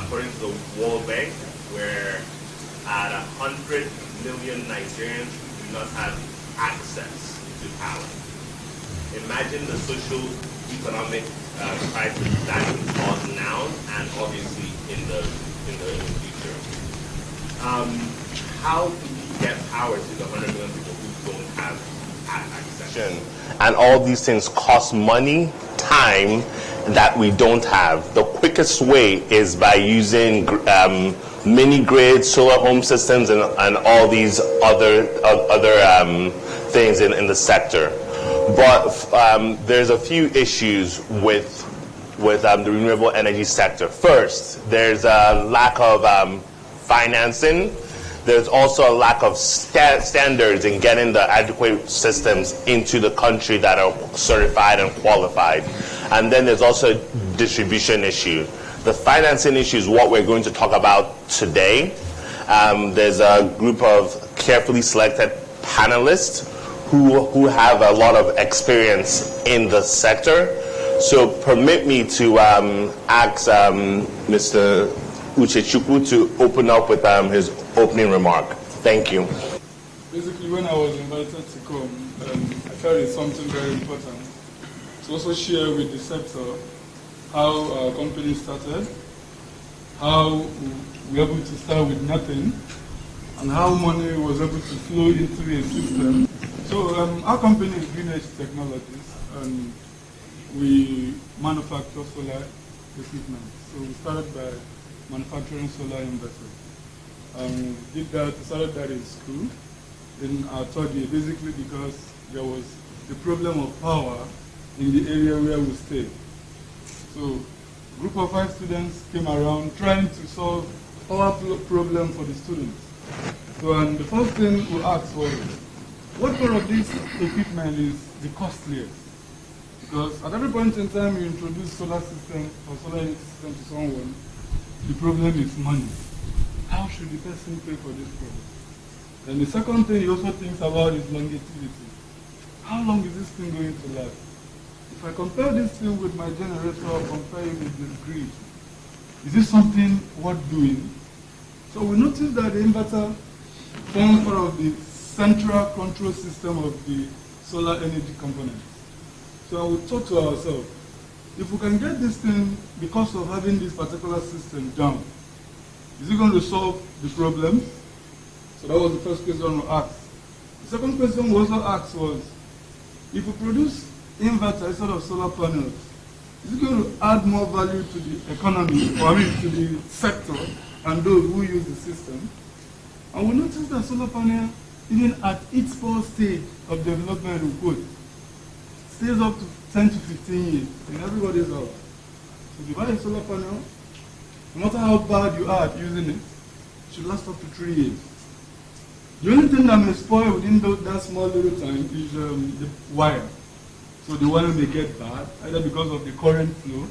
according to the World Bank, we're at 100 million Nigerians who do not have access to power. Imagine the social, economic crisis that can cause now and obviously in the future. How do we get power to the 100 million people who don't have access? And all these things cost money, time that we don't have. The quickest way is by using mini grids, solar home systems, and all these other things in the sector. But there's a few issues with the renewable energy sector. First, there's a lack of financing. There's also a lack of standards in getting the adequate systems into the country that are certified and qualified. And then there's also a distribution issue. The financing issue is what we're going to talk about today. There's a group of carefully selected panelists who have a lot of experience in the sector. So permit me to ask Mr. Uchechukwu to open up with his opening remark. Thank you. Basically, when I was invited to come, I felt it's something very important to also share with the sector how our company started, how we were able to start with nothing, and how money was able to flow into a system. So our company is Green Edge Technologies, and we manufacture solar equipment. So we started by manufacturing solar inverters. We started that in school in our third year, basically because there was the problem of power in the area where we stayed. So a group of 5 students came around trying to solve power problem for the students. So and the first thing we asked was, what part of this equipment is the costliest? Because at every point in time you introduce solar system or solar energy system to someone, the problem is money. How should the person pay for this product? And the second thing he also thinks about is longevity. How long is this thing going to last? If I compare this thing with my generator or compare it with the grid, is this something worth doing? So we noticed that the inverter forms part of the central control system of the solar energy component. So we thought to ourselves, if we can get this thing because of having this particular system down, is it going to solve the problem? So that was the first question we asked. The second question we also asked was, if we produce inverter instead of solar panels, is it going to add more value to the economy, or to the sector and those who use the system? And we noticed that solar panel, even at its first stage of development, we quote, stays up to 10 to 15 years in everybody's house. So if you buy a solar panel, no matter how bad you are at using it, it should last up to 3 years. The only thing that may spoil within that small little time is the wire. So the wire may get bad, either because of the current flow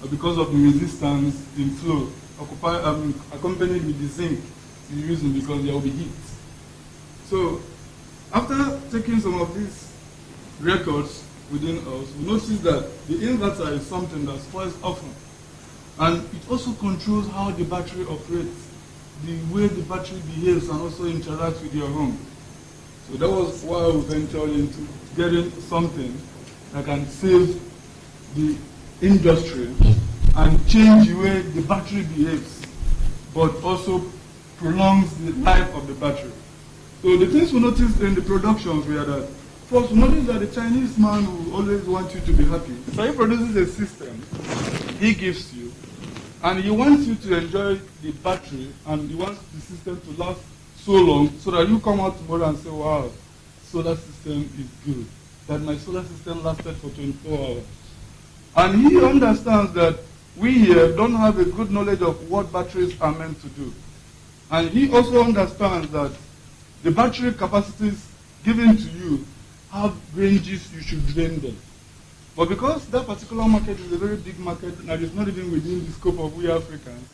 or because of the resistance in flow, accompanied with the zinc you're using, because there will be heat. So after taking some of these records within us, we noticed that the inverter is something that spoils often. And it also controls how the battery operates, the way the battery behaves and also interacts with your home. So that was why we ventured into getting something that can save the industry and change the way the battery behaves, but also prolongs the life of the battery. So the things we noticed in the productions were that, first, we noticed that the Chinese man will always want you to be happy. So he produces a system he gives you, and he wants you to enjoy the battery, and he wants the system to last so long so that you come out tomorrow and say, wow, solar system is good. That my solar system lasted for 24 hours. And he understands that we here don't have a good knowledge of what batteries are meant to do. And he also understands that the battery capacities given to you have ranges you should drain them. But because that particular market is a very big market and it's not even within the scope of we Africans,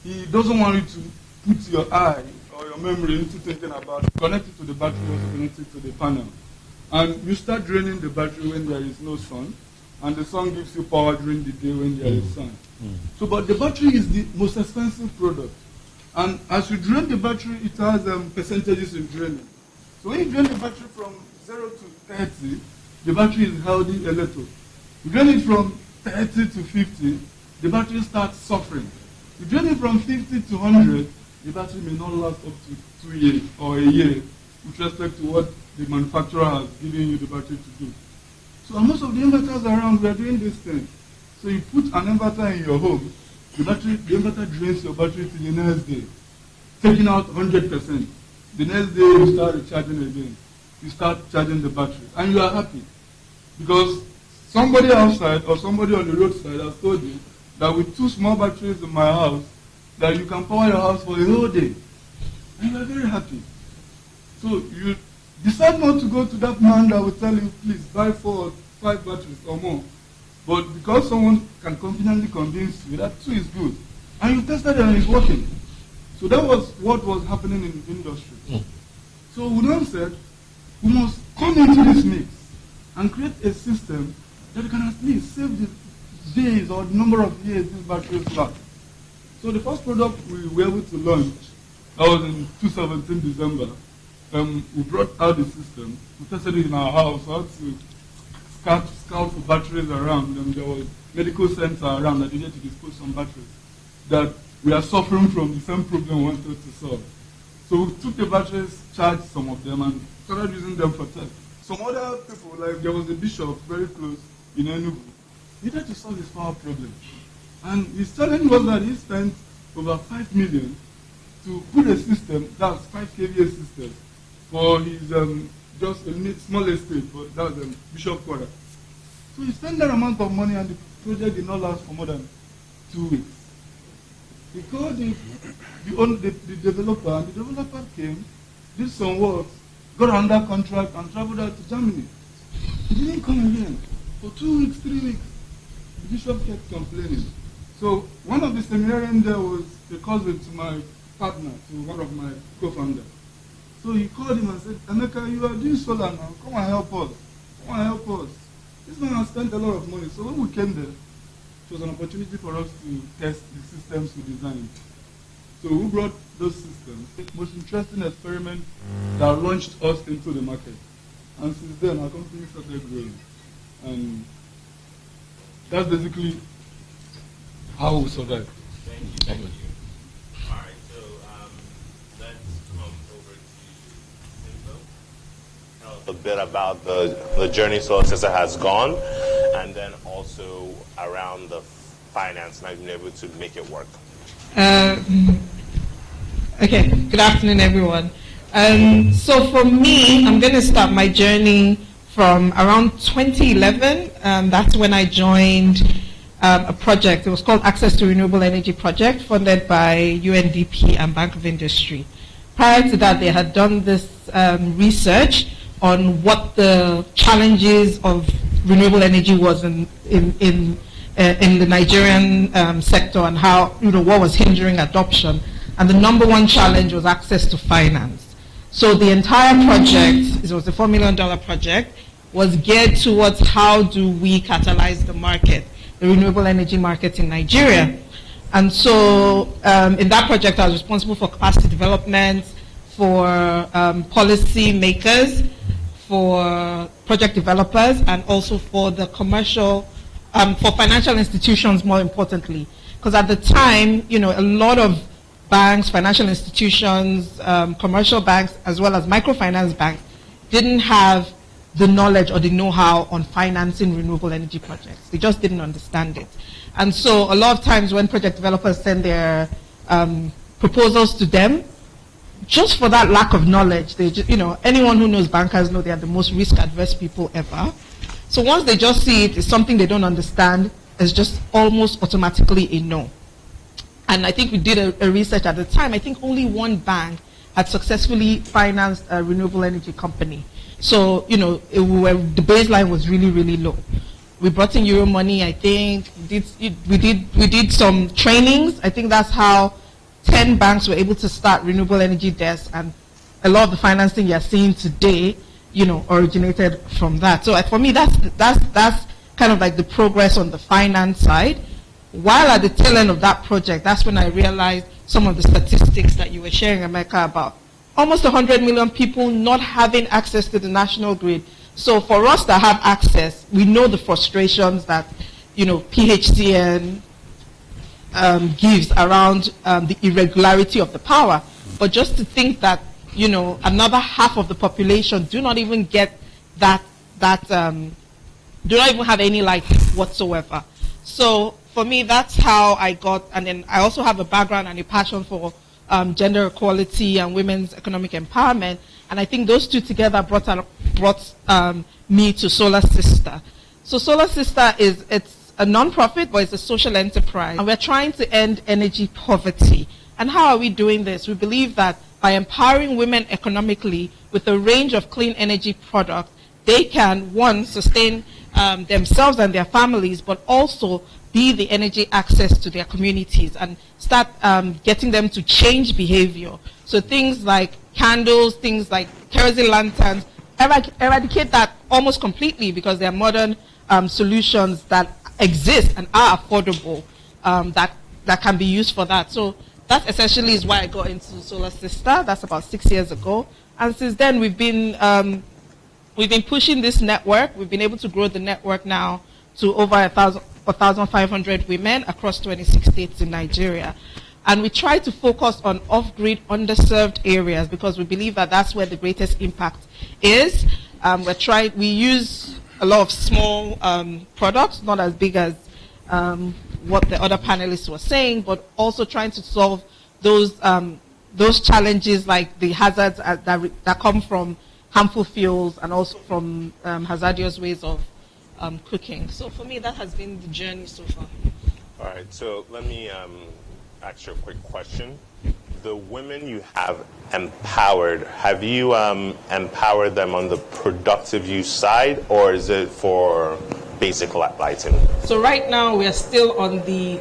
he doesn't want you to put your eye or your memory into thinking about connect it to the battery or connect it to the panel. And you start draining the battery when there is no sun, and the sun gives you power during the day when there is sun. So, but the battery is the most expensive product. And as you drain the battery, it has percentages in draining. So when you drain the battery from 0 to 30, the battery is healthy a little. You drain it from 30 to 50, the battery starts suffering. You drain it from 50 to 100, the battery may not last up to 2 years or a year with respect to what the manufacturer has given you the battery to do. So most of the inverters around, we are doing this thing. So you put an inverter in your home, the inverter drains your battery till the next day, taking out 100%. The next day you start recharging again. You start charging the battery, and you are happy. Because somebody outside or somebody on the roadside has told you that with 2 small batteries in my house, that you can power your house for a whole day. And you are very happy. So you decide not to go to that man that will tell you, please buy 4 or 5 batteries or more. But because someone can confidently convince you that 2 is good, and you tested it and it's working. So that was what was happening in the industry. So we then said, we must come into this mix and create a system that can at least save the days or the number of years these batteries last. So the first product we were able to launch, that was in 2017 December. We brought out the system, we tested it in our house, how to scout for batteries around, and there was medical center around that needed to dispose some batteries that we are suffering from the same problem we wanted to solve. So we took the batteries, charged some of them, and started using them for tests. Some other people, like there was a bishop very close in Renewable, needed to solve his power problem. And his challenge was that he spent over 5 million to put a system, that's 5 kVA system, for his just a small estate, but that was Bishop Quarter. So he spent that amount of money and the project did not last for more than 2 weeks. He called the developer, and the developer came, did some work, got under contract and traveled out to Germany. He didn't come again. For 2 weeks, 3 weeks, the bishop kept complaining. So one of the seminarians there was a cousin to my partner, to one of my co-founders. So he called him and said, Emeka, you are doing solar now, come and help us. Come and help us. This man has spent a lot of money. So when we came there, it was an opportunity for us to test the systems we designed. So we brought those systems. The most interesting experiment that launched us into the market. And since then, our company started growing. And that's basically how we survived. Thank you. All right, so let's come over to Info. Tell us a bit about the journey Solar Sister has gone, and then also around the finance and I've been able to make it work. Okay, good afternoon, everyone. So for me, I'm going to start my journey from around 2011. That's when I joined a project. It was called Access to Renewable Energy Project, funded by UNDP and Bank of Industry. Prior to that, they had done this research on what the challenges of renewable energy was in the Nigerian sector, and how, what was hindering adoption. And the number one challenge was access to finance. So the entire project, it was a $4 million project, was geared towards how do we catalyze the market, the renewable energy market in Nigeria. And so in that project, I was responsible for capacity development, for policy makers, for project developers, and also for the commercial, for financial institutions, more importantly. Because at the time, a lot of banks, financial institutions, commercial banks, as well as microfinance banks, didn't have the knowledge or the know-how on financing renewable energy projects. They just didn't understand it. And so a lot of times when project developers send their proposals to them, just for that lack of knowledge, they just, anyone who knows bankers know they are the most risk-adverse people ever. So once they just see it's something they don't understand, it's just almost automatically a no. And I think we did a research at the time. I think only one bank had successfully financed a renewable energy company. So, the baseline was really, really low. We brought in Euro money, I think. We did some trainings. I think that's how 10 banks were able to start renewable energy desks, and a lot of the financing you're seeing today, originated from that. So for me, that's kind of like the progress on the finance side. While at the tail end of that project, that's when I realized some of the statistics that you were sharing, Emeka, about almost 100 million people not having access to the national grid. So for us to have access, we know the frustrations that, PHCN gives around the irregularity of the power. But just to think that, another half of the population do not even get do not even have any light whatsoever. So for me, that's how I got, and then I also have a background and a passion for gender equality and women's economic empowerment, and I think those two together brought me to Solar Sister. So Solar Sister it's a non-profit, but it's a social enterprise, and we're trying to end energy poverty. And how are we doing this? We believe that by empowering women economically with a range of clean energy products, they can, one, sustain themselves and their families, but also be the energy access to their communities and start getting them to change behavior. So things like candles, things like kerosene lanterns, eradicate that almost completely, because there are modern solutions that exist and are affordable that can be used for that. So that essentially is why I got into Solar Sister. That's about 6 years ago. And since then, we've been pushing this network. We've been able to grow the network now to over 1,500 women across 26 states in Nigeria. And we try to focus on off-grid, underserved areas, because we believe that that's where the greatest impact is. We use a lot of small products, not as big as what the other panelists were saying, but also trying to solve those challenges, like the hazards that come from harmful fuels and also from hazardous ways of cooking. So for me, that has been the journey so far. All right, so let me ask you a quick question. The women you have empowered, have you empowered them on the productive use side, or is it for basic lighting? So right now we are still on the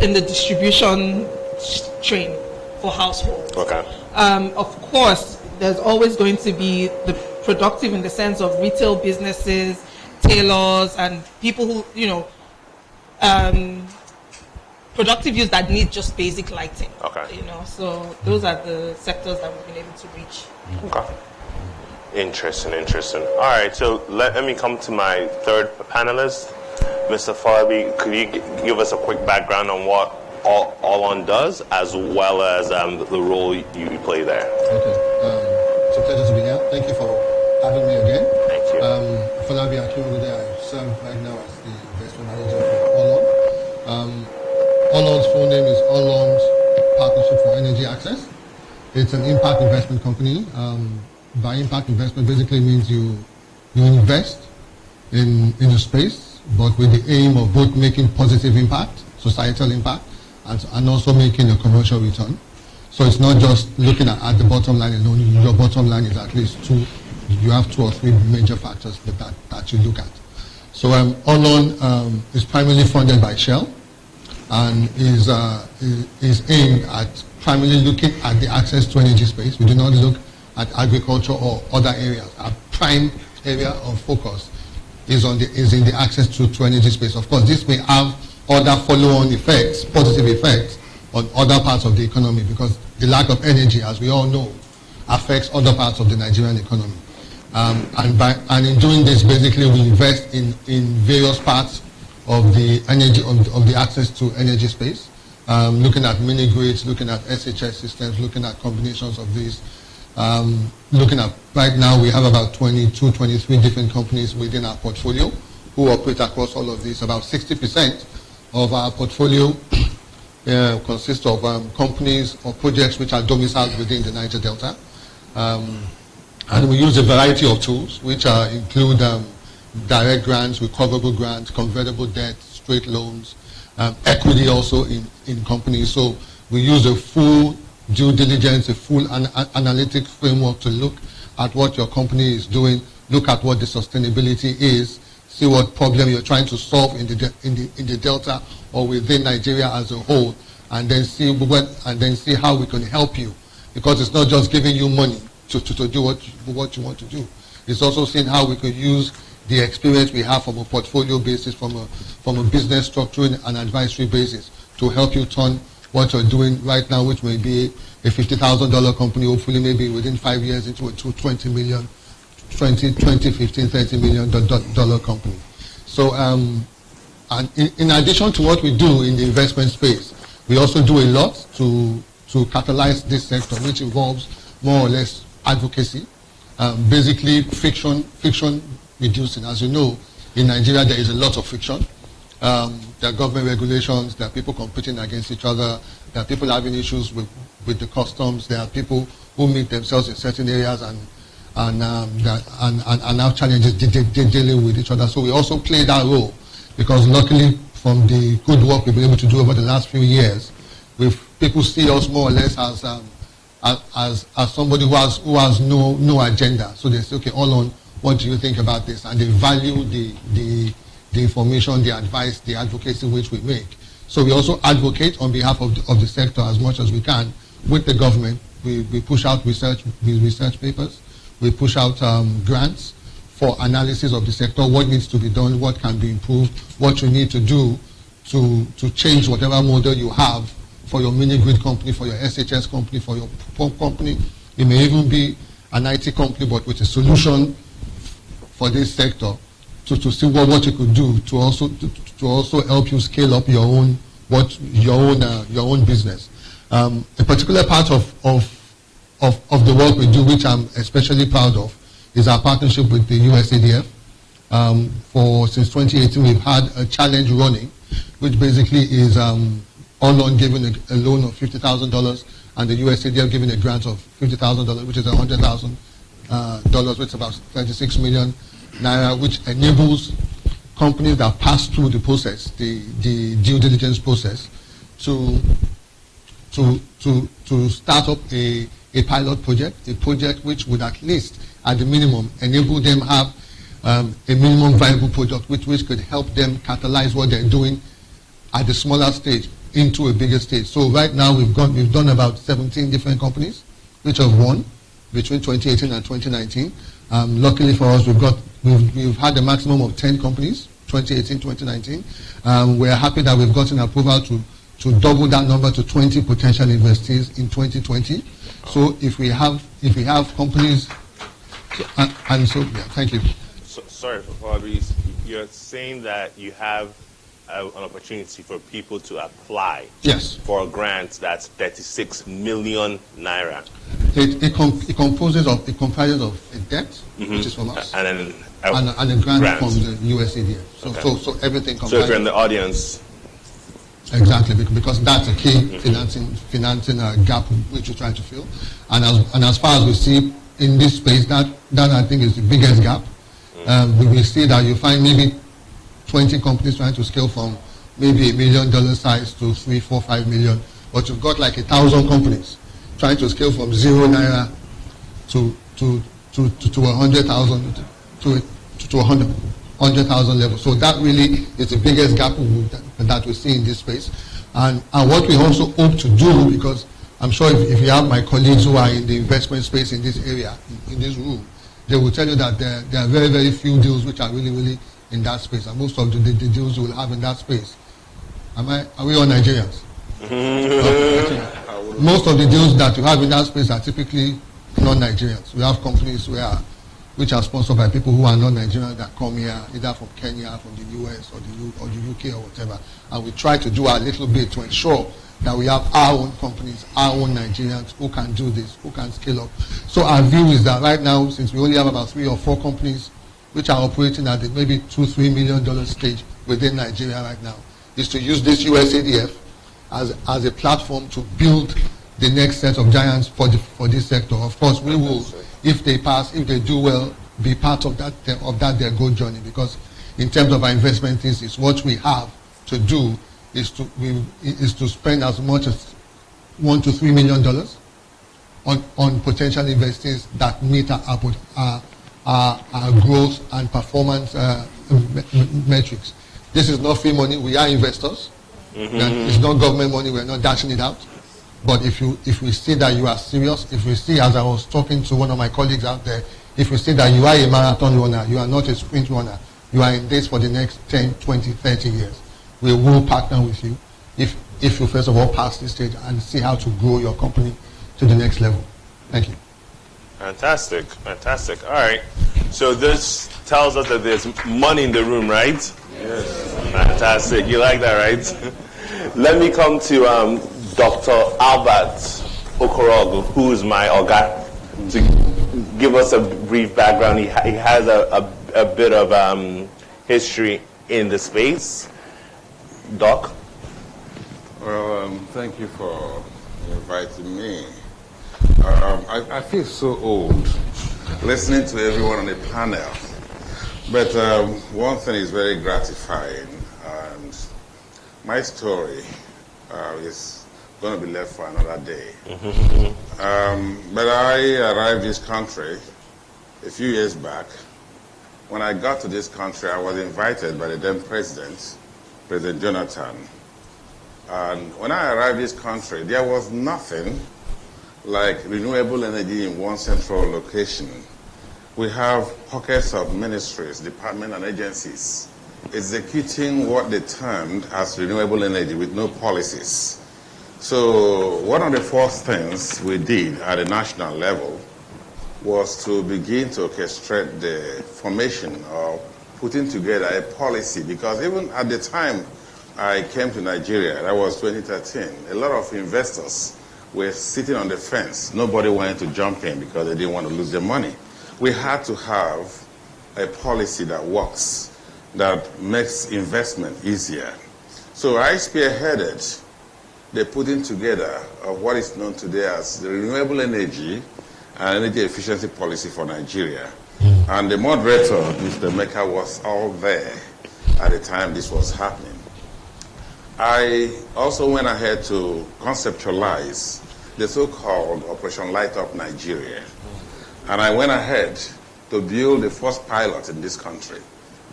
in the distribution train for households. Okay. Of course, there's always going to be the productive in the sense of retail businesses, tailors, and people who productive use that need just basic lighting. Okay. So those are the sectors that we've been able to reach. Okay. Interesting. All right, so let me come to my third panelist, Mr. Falabi. Could you give us a quick background on what All-On does, as well as the role you play there? Okay. It's a pleasure to be here. Thank you for having me again. Thank you. Falabi Akinwode, I serve right now as the investment manager for All-On. All-On's full name is All-On's Partnership for Energy Access. It's an impact investment company. By impact investment basically means you invest in a space, but with the aim of both making positive impact, societal impact, and also making a commercial return. So it's not just looking at the bottom line alone. Your bottom line is at least you have 2 or 3 major factors that you look at. So All-On is primarily funded by Shell, and is aimed at primarily looking at the access to energy space. We do not look at agriculture or other areas. Our prime area of focus is in the access to energy space. Of course, this may have other follow-on effects, positive effects on other parts of the economy, because the lack of energy, as we all know, affects other parts of the Nigerian economy. And in doing this, basically, we invest in various parts of the energy of the access to energy space, looking at mini grids, looking at SHS systems, looking at combinations of these. Looking at right now, we have about 22, 23 different companies within our portfolio who operate across all of these. About 60% of our portfolio consists of companies or projects which are domiciled within the Niger Delta. And we use a variety of tools, which include direct grants, recoverable grants, convertible debt, straight loans, equity also in companies. So we use a full due diligence, a full analytic framework to look at what your company is doing, look at what the sustainability is, see what problem you're trying to solve in the Delta or within Nigeria as a whole, and then see how we can help you. Because it's not just giving you money to do what you want to do. It's also seeing how we could use the experience we have from a portfolio basis, from a business structuring and advisory basis, to help you turn what you're doing right now, which may be a $50,000 company, hopefully maybe within 5 years into a $20 million, $15, $30 million dollar company. So, and in addition to what we do in the investment space, we also do a lot to catalyze this sector, which involves more or less advocacy, basically friction reducing. As you know, in Nigeria there is a lot of friction. There are government regulations, there are people competing against each other, there are people having issues with the customs, there are people who meet themselves in certain areas and have challenges dealing with each other. So we also play that role, because luckily from the good work we've been able to do over the last few years, people see us more or less as somebody who has no agenda. So they say, okay, Olon, what do you think about this? And they value the information, the advice, the advocacy which we make. So we also advocate on behalf of the sector as much as we can with the government. We push out research papers. We push out grants for analysis of the sector, what needs to be done, what can be improved, what you need to do to change whatever model you have for your mini-grid company, for your SHS company, for your pump company. It may even be an IT company, but with a solution for this sector to see what you could do to also help you scale up your own business. A particular part of the work we do, which I'm especially proud of, is our partnership with the USADF. Since 2018, we've had a challenge running, which basically is Olon giving a loan of $50,000 and the USADF giving a grant of $50,000, which is $100,000, which is about 36 million naira, which enables companies that pass through the process, the due diligence process, to start up a pilot project, a project which would at least, at the minimum, enable them have a minimum viable product which could help them catalyze what they're doing at the smaller stage into a bigger stage. So right now we've done about 17 different companies which have won between 2018 and 2019. Luckily for us, we've had a maximum of 10 companies, 2018, 2019. We're happy that we've gotten approval to double that number to 20 potential investees in 2020. So if we have companies, thank you. So, sorry for Fabrice, you're saying that you have an opportunity for people to apply, yes, for a grant that's 36 million naira. It comprises of a debt, which is from us, and a grant from the USADF. So everything comprises. So if you're in the audience. Exactly, because that's a key financing gap which we're trying to fill. And as far as we see in this space, that I think is the biggest gap. We will see that you find maybe 20 companies trying to scale from maybe $1 million size to 3, 4, 5 million, but you've got like 1,000 companies trying to scale from 0 naira to 100,000 to 100,000 level. So that really is the biggest gap that we see in this space. And what we also hope to do, because I'm sure if you have my colleagues who are in the investment space in this area, in this room, they will tell you that there are very, very few deals which are really, really in that space. And most of the deals you will have in that space. Are we all Nigerians? Most of the deals that you have in that space are typically non-Nigerians. We have companies which are sponsored by people who are not Nigerians that come here, either from Kenya, from the US, or the UK, or whatever. And we try to do our little bit to ensure that we have our own companies, our own Nigerians who can do this, who can scale up. So our view is that right now, since we only have about 3 or 4 companies which are operating at the maybe $2-3 million stage within Nigeria right now, is to use this USADF as a platform to build the next set of giants for this sector. Of course, we will, if they pass, if they do well, be part of that their growth journey. Because in terms of our investment thesis, what we have to do is to spend as much as $1 to $3 million on potential investees that meet our growth and performance metrics. This is not free money. We are investors. It's not government money. We're not dashing it out. But if we see that you are serious, if we see, as I was talking to one of my colleagues out there If you say that you are a marathon runner, you are not a sprint runner, you are in this for the next 10, 20, 30 years, we will partner with you if you first of all pass this stage and see how to grow your company to the next level. Thank you. Fantastic, fantastic. All right. So this tells us that there's money in the room, right? Yes. Fantastic. You like that, right? Let me come to Dr. Albert Okorogu, who is my Oga, to give us a brief background. He has a bit of history in the space. Doc? Well, thank you for inviting me. I feel so old listening to everyone on the panel. But one thing is very gratifying, and my story is going to be left for another day. But I arrived this country a few years back. When I got to this country, I was invited by the then President Jonathan. And when I arrived this country, there was nothing like renewable energy in one central location. We have pockets of ministries, departments, and agencies executing what they termed as renewable energy with no policies. So one of the first things we did at a national level was to begin to orchestrate the formation or putting together a policy, because even at the time I came to Nigeria, that was 2013, a lot of investors were sitting on the fence. Nobody wanted to jump in because they didn't want to lose their money. We had to have a policy that works, that makes investment easier. So I spearheaded the putting together of what is known today as the Renewable Energy and Energy Efficiency Policy for Nigeria. And the moderator, Mr. Meka, was all there at the time this was happening. I also went ahead to conceptualize the so-called Operation Light Up Nigeria. And I went ahead to build the first pilot in this country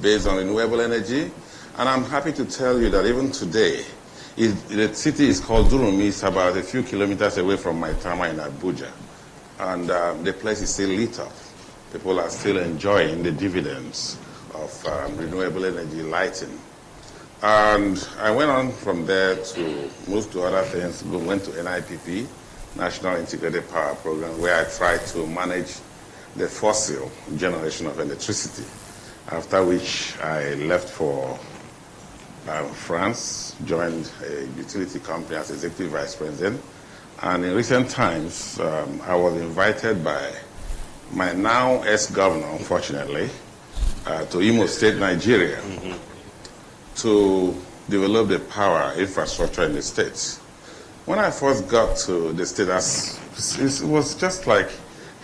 based on renewable energy. And I'm happy to tell you that even today, the city is called Durumi. It's about a few kilometers away from my town in Abuja. And the place is still lit up. People are still enjoying the dividends of renewable energy lighting. And I went on from there to move to other things. We went to NIPP, National Integrated Power Program, where I tried to manage the fossil generation of electricity, after which I left for France, joined a utility company as executive vice president. And in recent times, I was invited by my now ex-governor, unfortunately, to Imo State, Nigeria, to develop the power infrastructure in the state. When I first got to the state, it was just like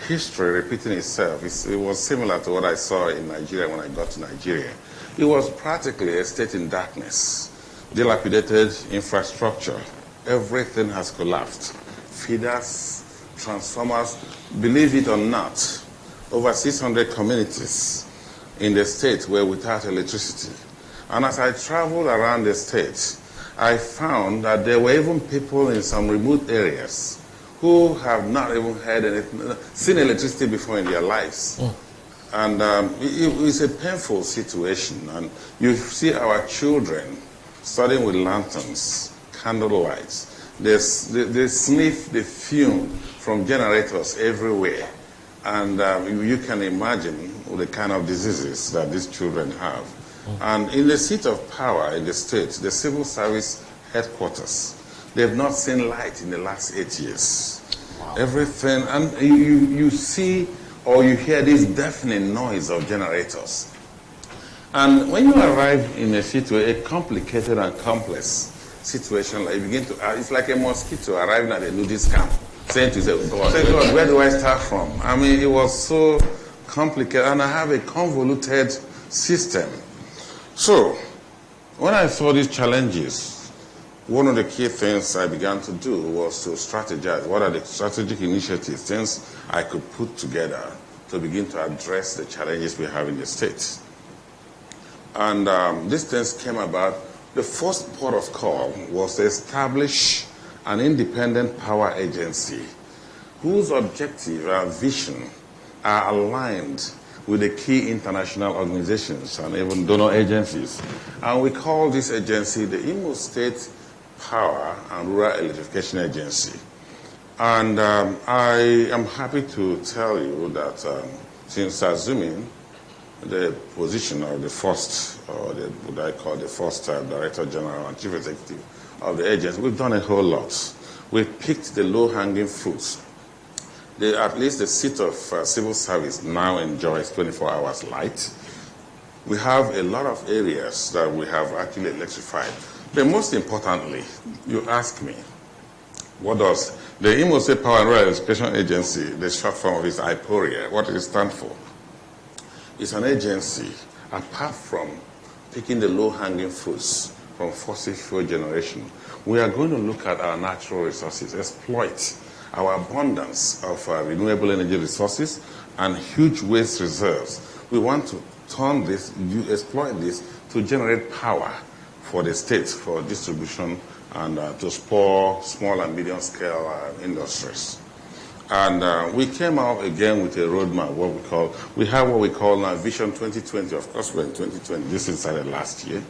history repeating itself. It was similar to what I saw in Nigeria when I got to Nigeria. It was practically a state in darkness, dilapidated infrastructure. Everything has collapsed. Feeders, transformers, believe it or not, over 600 communities in the state were without electricity. And as I traveled around the state, I found that there were even people in some remote areas who have not even seen electricity before in their lives. And it's a painful situation. And you see our children studying with lanterns, candle lights. They sniff the fume from generators everywhere. And you can imagine the kind of diseases that these children have. And in the seat of power in the state, the civil service headquarters, they've not seen light in the last 8 years. Wow. Everything, and you see or you hear this deafening noise of generators. And when you arrive in a complicated and complex situation, like you begin to, it's like a mosquito arriving at a nudist camp, saying to God, where do I start from? I mean, it was so complicated, and I have a convoluted system. So, when I saw these challenges, one of the key things I began to do was to strategize. What are the strategic initiatives, things I could put together to begin to address the challenges we have in the state? And these things came about. The first port of call was to establish an independent power agency whose objective and vision are aligned with the key international organizations and even donor agencies. And we call this agency the Imo State Power and Rural Electrification Agency. And I am happy to tell you that since assuming the position of the first, or what I call the first Director General and Chief Executive of the agency, we've done a whole lot. We've picked the low-hanging fruits. At least the seat of civil service now enjoys 24 hours light. We have a lot of areas that we have actually electrified. But most importantly, you ask me, what does the Imo State Power and Rural Electrification Agency, the short form of it is IPOREA, what does it stand for? It's an agency, apart from picking the low-hanging fruits from fossil fuel generation, we are going to look at our natural resources, exploit our abundance of renewable energy resources and huge waste reserves. We want to turn this, exploit this to generate power for the states, for distribution, and to spur small and medium-scale industries. And we came out again with a roadmap, we have what we call now Vision 2020. Of course, we're in 2020. This is started last year.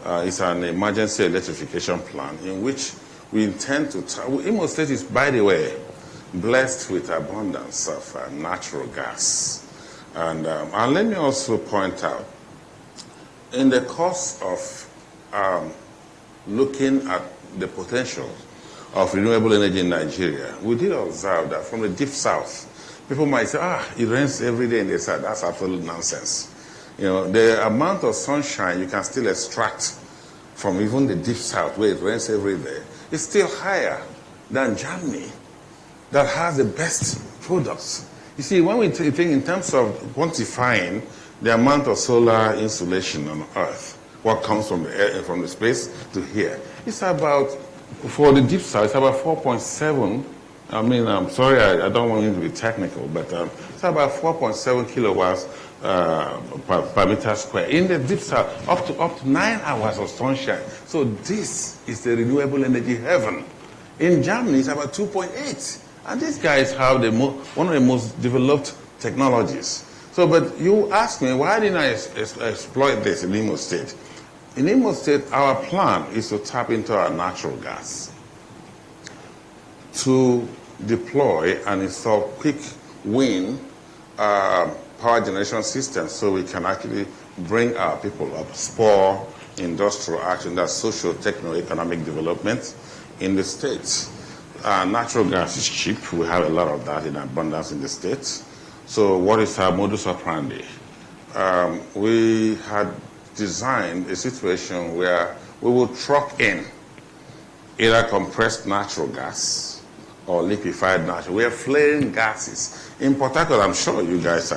It's an emergency electrification plan in which we intend to, Imo State is, by the way, blessed with abundance of natural gas. And let me also point out, in the course of looking at the potential of renewable energy in Nigeria, we did observe that from the deep south, people might say, it rains every day in the south. That's absolute nonsense. You know, the amount of sunshine you can still extract from even the deep south, where it rains every day, is still higher than Germany, that has the best products. You see, when we think in terms of quantifying the amount of solar insolation on Earth, what comes from the air, from the space to here, it's about, for the deep south, it's about 4.7. I mean, I'm sorry, I don't want you to be technical, but it's about 4.7 kilowatts per meter square. In the deep south, up to 9 hours of sunshine. So this is the renewable energy heaven. In Germany, it's about 2.8. And these guys have one of the most developed technologies. So, but you ask me, why didn't I exploit this in Imo State? In Imo State, our plan is to tap into our natural gas, to deploy and install quick wind power generation systems so we can actually bring our people up, spur industrial action, that's social, techno-economic development in the States. Natural gas is cheap. We have a lot of that in abundance in the States. So what is our modus operandi? We had designed a situation where we will truck in either compressed natural gas or liquefied natural. We are flaring gases. In Port Harcourt, I'm sure you guys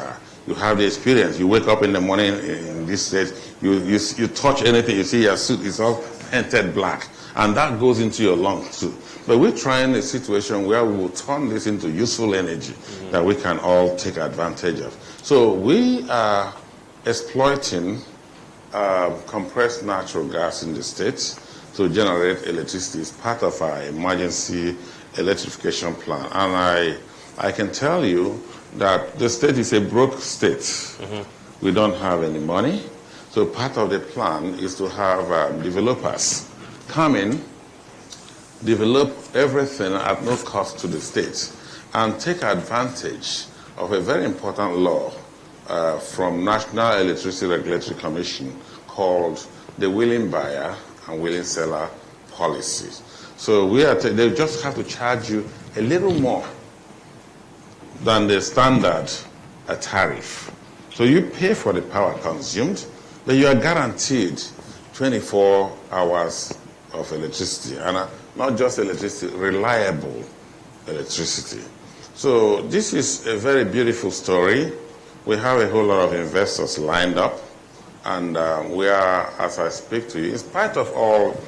you have the experience. You wake up in the morning in this state, you touch anything, you see your suit is all painted black, and that goes into your lungs too. But we're trying a situation where we will turn this into useful energy that we can all take advantage of. So we are exploiting compressed natural gas in the States to generate electricity. It's part of our emergency electrification plan. And I can tell you that the state is a broke state. We don't have any money. So part of the plan is to have developers come in, develop everything at no cost to the state, and take advantage of a very important law from National Electricity Regulatory Commission called the willing buyer and willing seller policy. So they just have to charge you a little more than the standard tariff. So you pay for the power consumed, but you are guaranteed 24 hours of electricity, and not just electricity, reliable electricity. So this is a very beautiful story. We have a whole lot of investors lined up, and we are, as I speak to you, in spite of all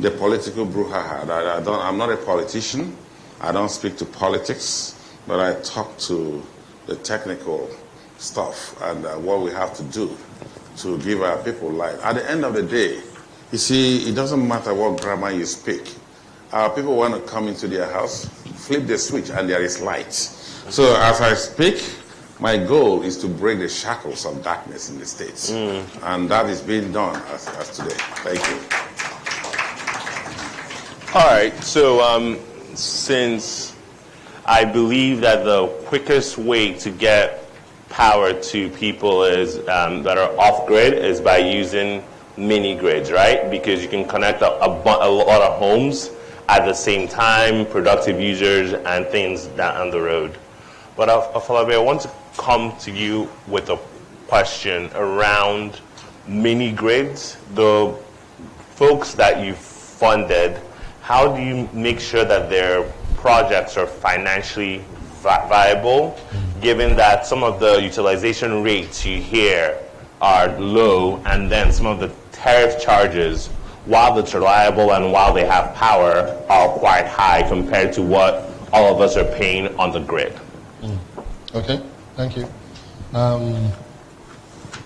the political brouhaha, I'm not a politician, I don't speak to politics, but I talk to the technical stuff and what we have to do to give our people light. At the end of the day, you see, it doesn't matter what grammar you speak. Our people want to come into their house, flip the switch, and there is light. So as I speak, My goal is to break the shackles of darkness in the States. And that is being done as today. Thank you. All right, so since I believe that the quickest way to get power to people is that are off-grid is by using mini grids, right? Because you can connect a lot of homes at the same time, productive users and things down the road. But Afolabi, I want to come to you with a question around mini grids. The folks that you funded, how do you make sure that their projects are financially viable, given that some of the utilization rates you hear are low, and then some of the tariff charges, while it's reliable and while they have power, are quite high compared to what all of us are paying on the grid? Okay, thank you.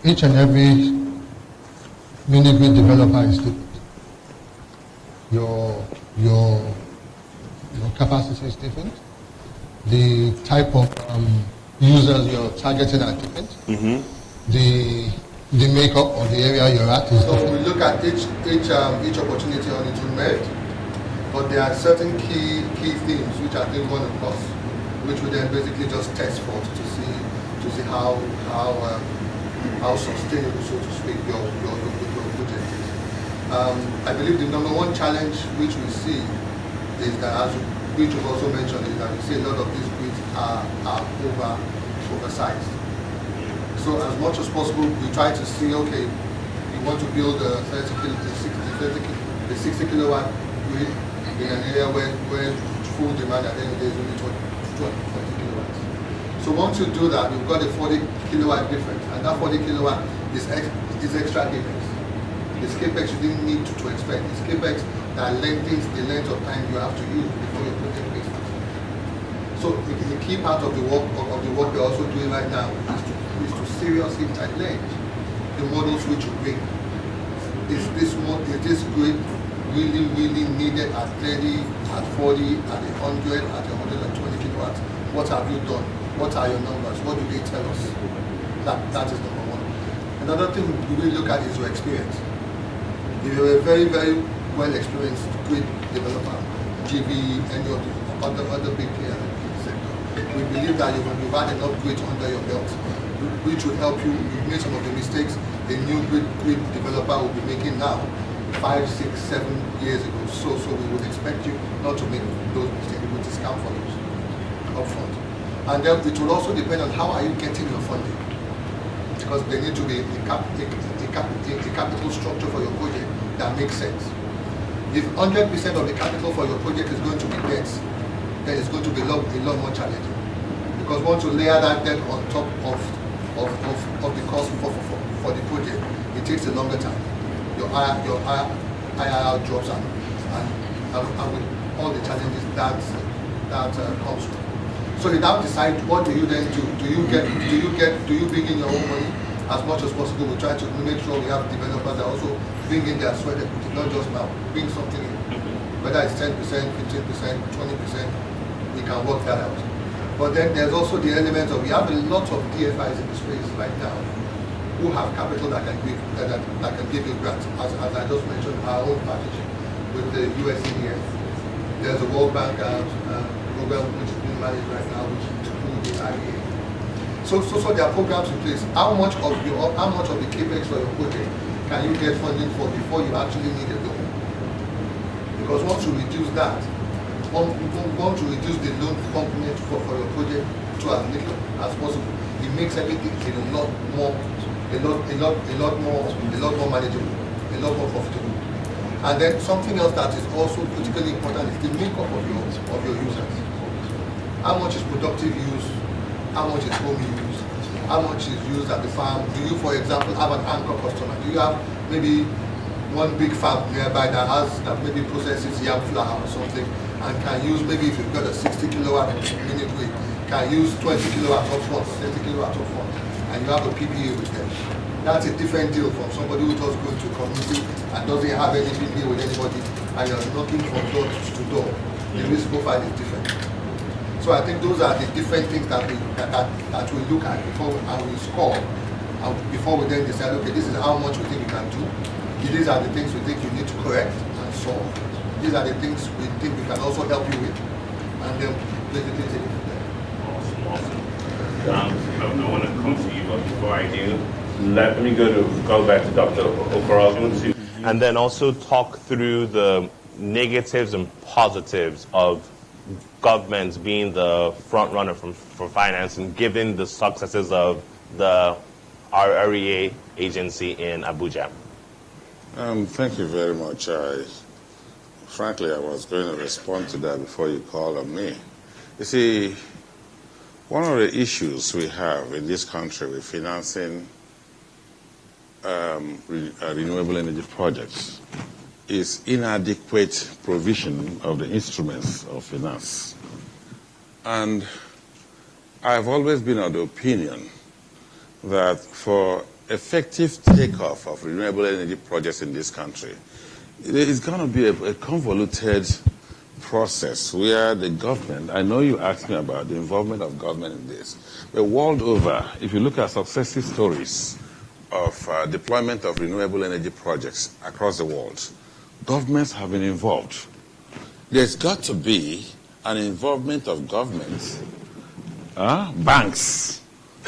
Each and every mini grid developer is different. Your capacity is different. The type of users you're targeting are different. The makeup of the area you're at is different. So we look at each opportunity on its own merit, but there are certain key themes which I think one across, which we then basically just test for to see how sustainable, so to speak, your project is. I believe the number one challenge which we see is that, as which was also mentioned, is that we see a lot of these grids are oversized. So as much as possible, we try to see, okay, we want to build a 60 kilowatt grid in an area where full demand at the end of the day is only 20 kilowatts. So once you do that, we've got a 40 kilowatt difference, and that 40 kilowatt is extra capex. It's capex you didn't need to expect. It's capex that lengthens the length of time you have to use before your project makes it. So the key part of the work we're also doing right now is to seriously challenge the models which you bring. Is this grid really needed at 30, at 40, at 100, at 120 kilowatts? What have you done? What are your numbers? What do they tell us? That is number one. Another thing we will look at is your experience. If you're a very, very well-experienced grid developer, GV, any of the other big players in the sector, we believe that you've had enough grids under your belt, which will help you. You've made some of the mistakes a new grid developer will be making now, 5, 6, 7 years ago. So we would expect you not to make those mistakes. We will discount for those upfront. And then it will also depend on how are you getting your funding, because there needs to be a capital structure for your project that makes sense. If 100% of the capital for your project is going to be debt, then it's going to be a lot more challenging. Because once you layer that debt on top of the cost for the project, it takes a longer time. Your IRR drops and with all the challenges that comes from. So you now decide, what do you then do? Do you bring in your own money? As much as possible, we try to make sure we have developers that also bring in their sweat equity, not just now, bring something in. Whether it's 10%, 15%, 20%, we can work that out. But then there's also the element of, we have a lot of DFIs in the space right now who have capital that can give you grants. As I just mentioned, our own partnership with the USAID. There's a World Bank program which is being managed right now, which includes the IEA. So there are programs in place. How much of the capex for your project can you get funding for before you actually need a loan? Because once you reduce that, once you reduce the loan component for your project to as little as possible, it makes everything a lot more manageable, a lot more profitable. And then something else that is also critically important is the makeup of your users. How much is productive use? How much is home use? How much is used at the farm? Do you, for example, have an anchor customer? Do you have maybe one big farm nearby that maybe processes yam flour or something and can use, maybe if you've got a 60 kilowatt mini grid, can use 20 kilowatts up front, 30 kilowatts up front, and you have a PPA with them? That's a different deal from somebody who just goes to community and doesn't have any PPA with anybody, and you're knocking from door to door. The risk profile is different. So I think those are the different things that we look at before we score, before we then decide, okay, this is how much we think we can do. These are the things we think you need to correct and solve. These are the things we think we can also help you with, and then basically take it from there. Awesome. I want to come to you, but before I do, let me go back to Dr. Okorogun, and then also talk through the negatives and positives of governments being the front runner for financing, given the successes of the RREA agency in Abuja. Thank you very much. Frankly, I was going to respond to that before you called on me. You see, one of the issues we have in this country with financing renewable energy projects is inadequate provision of the instruments of finance. And I've always been of the opinion that for effective takeoff of renewable energy projects in this country, it's going to be a convoluted process where the government, I know you asked me about the involvement of government in this, but world over, if you look at successive stories of deployment of renewable energy projects across the world, governments have been involved. There's got to be an involvement of governments, banks,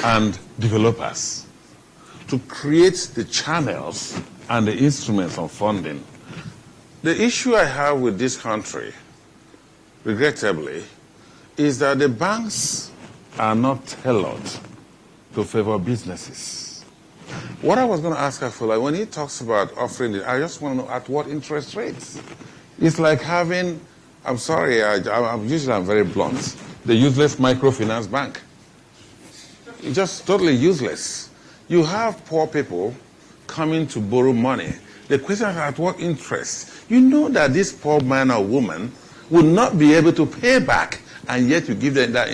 and developers to create the channels and the instruments of funding. The issue I have with this country, regrettably, is that the banks are not tailored to favor businesses. What I was going to ask Afola, when he talks about offering it, I just want to know at what interest rates. It's like having, I'm sorry, I'm very blunt, the useless microfinance bank. It's just totally useless. You have poor people coming to borrow money. The question is at what interest? You know that this poor man or woman will not be able to pay back, and yet you give them that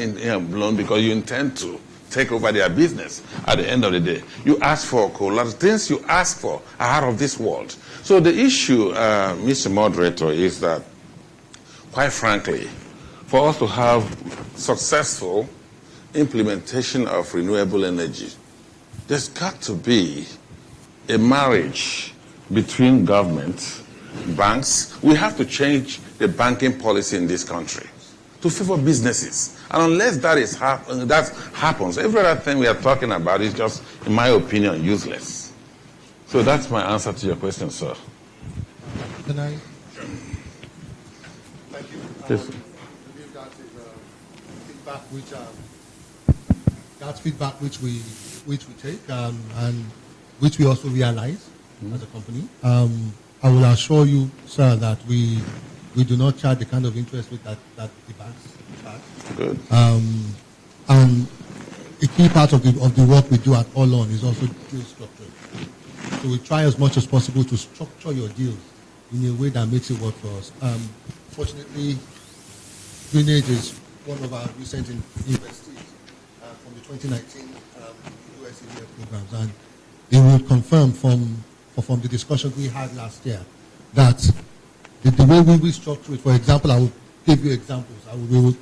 loan because you intend to take over their business at the end of the day. You ask for collateral. Things you ask for are out of this world. So the issue, Mr. Moderator, is that, quite frankly, for us to have successful implementation of renewable energy, there's got to be a marriage between government, banks. We have to change the banking policy in this country to favor businesses. And unless that happens, every other thing we are talking about is just, in my opinion, useless. So that's my answer to your question, sir. Can I? Sure. Thank you. Yes. I believe that is feedback which we take and which we also realize as a company. I will assure you, sir, that we do not charge the kind of interest rate that the banks charge. Good. And a key part of the work we do at All On is also deal structuring. So we try as much as possible to structure your deals in a way that makes it work for us. Fortunately, Greenage is one of our recent investees from the 2019 USAID programs, and they will confirm from the discussion we had last year that the way we restructure it, for example, I will give you examples. We will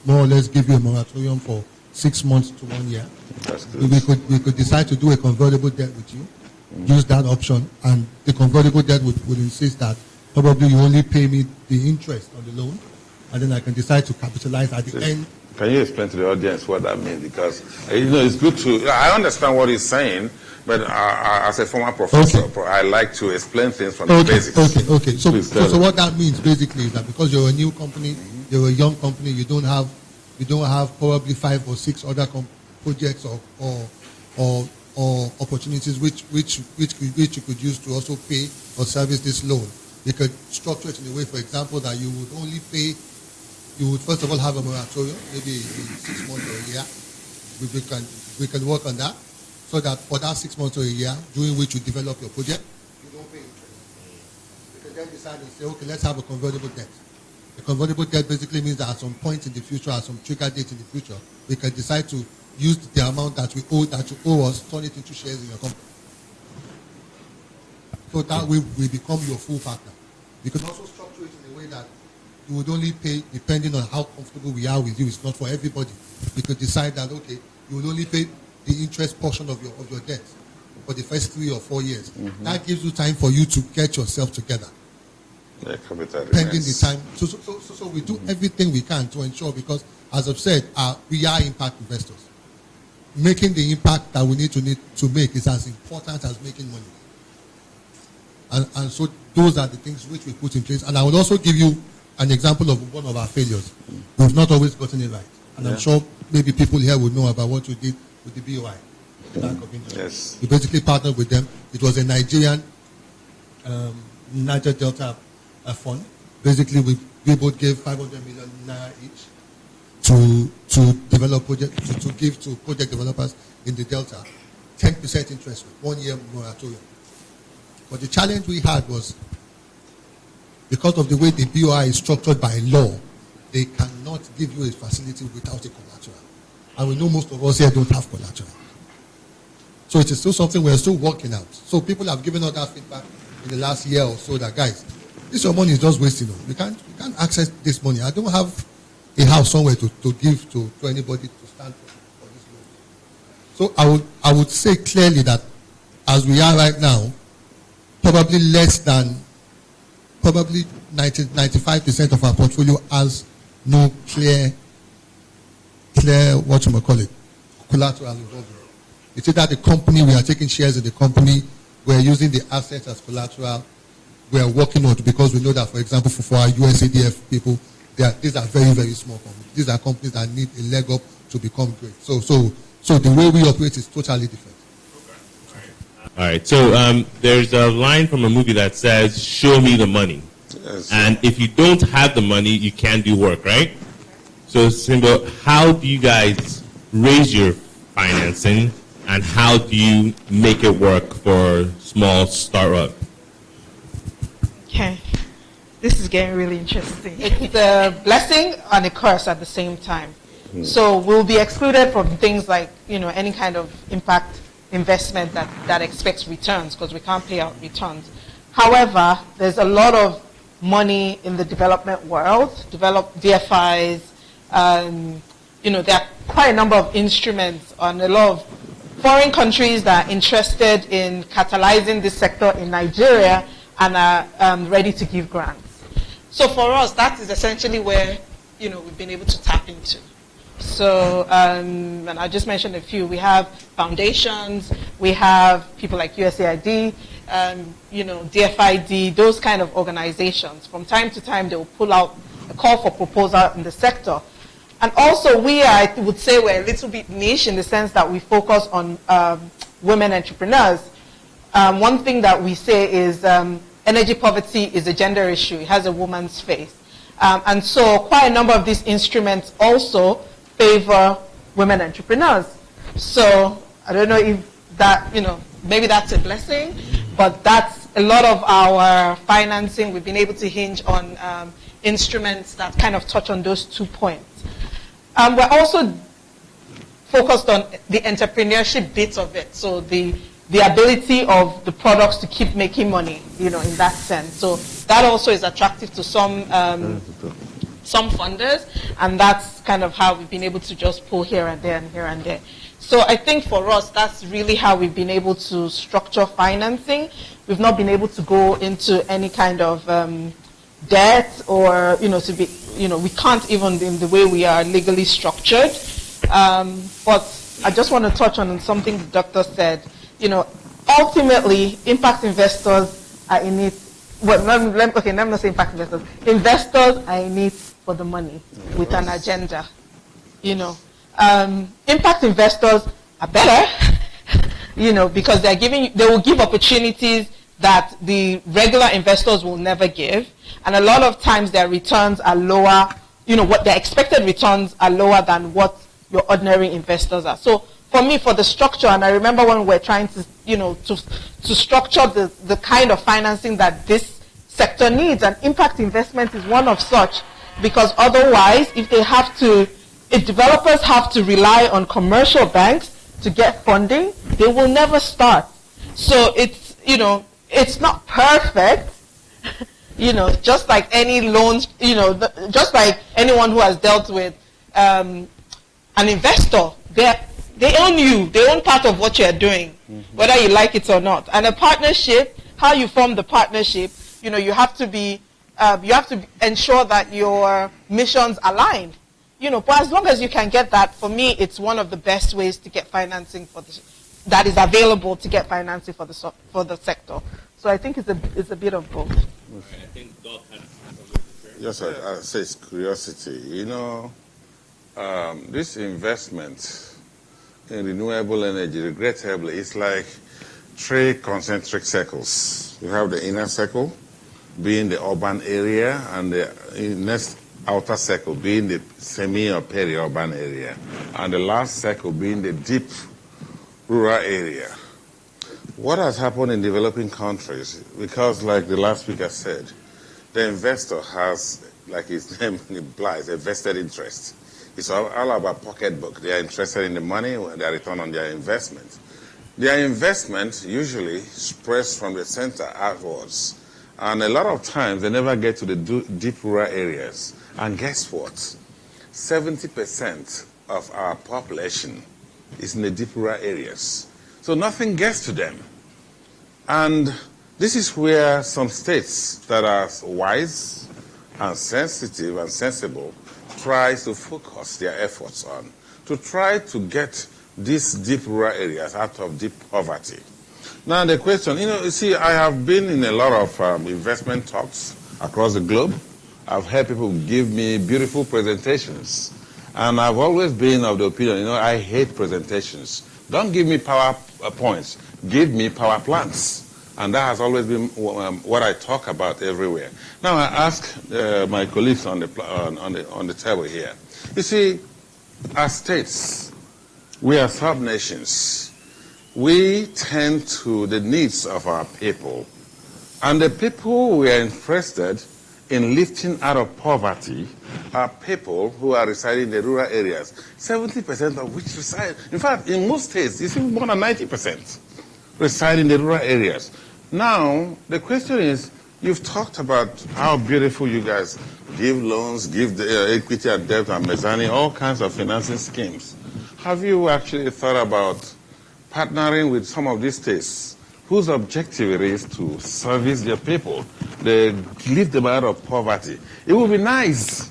more or less give you a moratorium for 6 months to 1 year. That's good. We could decide to do a convertible debt with you, use that option, and the convertible debt would insist that probably you only pay me the interest on the loan, and then I can decide to capitalize at the end. Can you explain to the audience what that means? Because, it's good to, I understand what he's saying, but as a former professor, I like to explain things from the basics. Okay. So what that means basically is that because you're a new company, you're a young company, you don't have probably 5 or 6 other projects or opportunities which you could use to also pay or service this loan. You could structure it in a way, for example, that you would only pay. You would first of all have a moratorium, maybe 6 months or a year. We can work on that, so that for that 6 months or a year, during which you develop your project, you don't pay interest. You can then decide and say, okay, let's have a convertible debt. A convertible debt basically means that at some point in the future, at some trigger date in the future, we can decide to use the amount that you owe us, turn it into shares in your company. So that way we become your full partner. You can also structure it in a way that you would only pay depending on how comfortable we are with you. It's not for everybody. We could decide that, okay, you will only pay the interest portion of your debt for the first 3 or 4 years. That gives you time for you to get yourself together. Pending the time. So we do everything we can to ensure, because as I've said, we are impact investors. Making the impact that we need to make is as important as making money. And so those are the things which we put in place. And I will also give you an example of one of our failures. We've not always gotten it right. And I'm sure maybe people here would know about what we did with the BOI. Bank of England. Yes. We basically partnered with them. It was a Nigerian Niger Delta fund. Basically, we both gave 500 million naira each to develop projects, to give to project developers in the Delta. 10% interest rate, 1 year moratorium. But the challenge we had was, because of the way the BOI is structured by law, they cannot give you a facility without a collateral. And we know most of us here don't have collateral. So it is still something we're still working out. So people have given us that feedback in the last year or so that, guys, this your money is just wasting. We can't access this money. I don't have a house somewhere to give to anybody to stand for this loan. So I would say clearly that as we are right now, probably less than 95% of our portfolio has no clear collateral involved. It's either the company, we are taking shares in the company, we're using the assets as collateral, we are working on it, because we know that, for example, for our USADF people, these are very, very small companies. These are companies that need a leg up to become great. So the way we operate is totally different. All right, so there's a line from a movie that says, "Show me the money." Yes. And if you don't have the money, you can't do work, right? So, Simba, how do you guys raise your financing, and how do you make it work for small startup? Okay, this is getting really interesting. It's a blessing and a curse at the same time. So we'll be excluded from things like, any kind of impact investment that expects returns, because we can't pay out returns. However, there's a lot of money in the development world, DFIs, there are quite a number of instruments on a lot of foreign countries that are interested in catalyzing this sector in Nigeria and are ready to give grants. So for us, that is essentially where, we've been able to tap into. So, and I just mentioned a few. We have foundations, we have people like USAID, DFID, those kind of organizations. From time to time, they will pull out a call for proposal in the sector. And also, I would say we're a little bit niche in the sense that we focus on women entrepreneurs. One thing that we say is energy poverty is a gender issue. It has a woman's face. And so quite a number of these instruments also favor women entrepreneurs. So I don't know if that, maybe that's a blessing, but that's a lot of our financing. We've been able to hinge on instruments that kind of touch on those 2 points. We're also focused on the entrepreneurship bit of it. So the ability of the products to keep making money, in that sense. So that also is attractive to some funders, and that's kind of how we've been able to just pull here and there and here and there. So I think for us, that's really how we've been able to structure financing. We've not been able to go into any kind of debt or, we can't even in the way we are legally structured. But I just want to touch on something the doctor said. Ultimately, impact investors are in it. Well, let me not say impact investors. Investors are in it for the money with an agenda. Impact investors are better, because they will give opportunities that the regular investors will never give, and a lot of times their returns are lower. What their expected returns are lower than what your ordinary investors are. So for me, for the structure, and I remember when we're trying to, to structure the kind of financing that this sector needs, and impact investment is one of such, because otherwise, if developers have to rely on commercial banks to get funding, they will never start. So it's not perfect, just like any loans, just like anyone who has dealt with an investor, they own you. They own part of what you're doing, whether you like it or not. And a partnership, how you form the partnership, you have to ensure that your missions align. But as long as you can get that, for me, it's one of the best ways to get financing that is available to get financing for the sector. So I think it's a bit of both. I think Doc has something to share. Yes, I say it's curiosity. This investment in renewable energy, regrettably, it's like 3 concentric circles. You have the inner circle, being the urban area, and the next outer circle being the semi or peri-urban area, and the last circle being the deep rural area. What has happened in developing countries, because like the last speaker said, the investor has, like his name implies, a vested interest. It's all about pocketbook. They are interested in the money, their return on their investment. Their investment usually spreads from the center outwards. And a lot of times they never get to the deep rural areas. And guess what? 70% of our population is in the deep rural areas. So nothing gets to them. And this is where some states that are wise and sensitive and sensible tries to focus their efforts on, to try to get these deep rural areas out of deep poverty. Now the question, you see, I have been in a lot of investment talks across the globe. I've heard people give me beautiful presentations. And I've always been of the opinion, I hate presentations. Don't give me PowerPoints. Give me power plants. And that has always been what I talk about everywhere. Now I ask my colleagues on the table here. You see, as states, we are sub-nations. We tend to the needs of our people. And the people we are interested in lifting out of poverty are people who are residing in the rural areas, 70% of which reside. In fact, in most states, it's even more than 90% reside in the rural areas. Now, the question is, you've talked about how beautiful you guys give loans, give the equity and debt and mezzanine, all kinds of financing schemes. Have you actually thought about partnering with some of these states whose objective is to service their people, they lift them out of poverty? It would be nice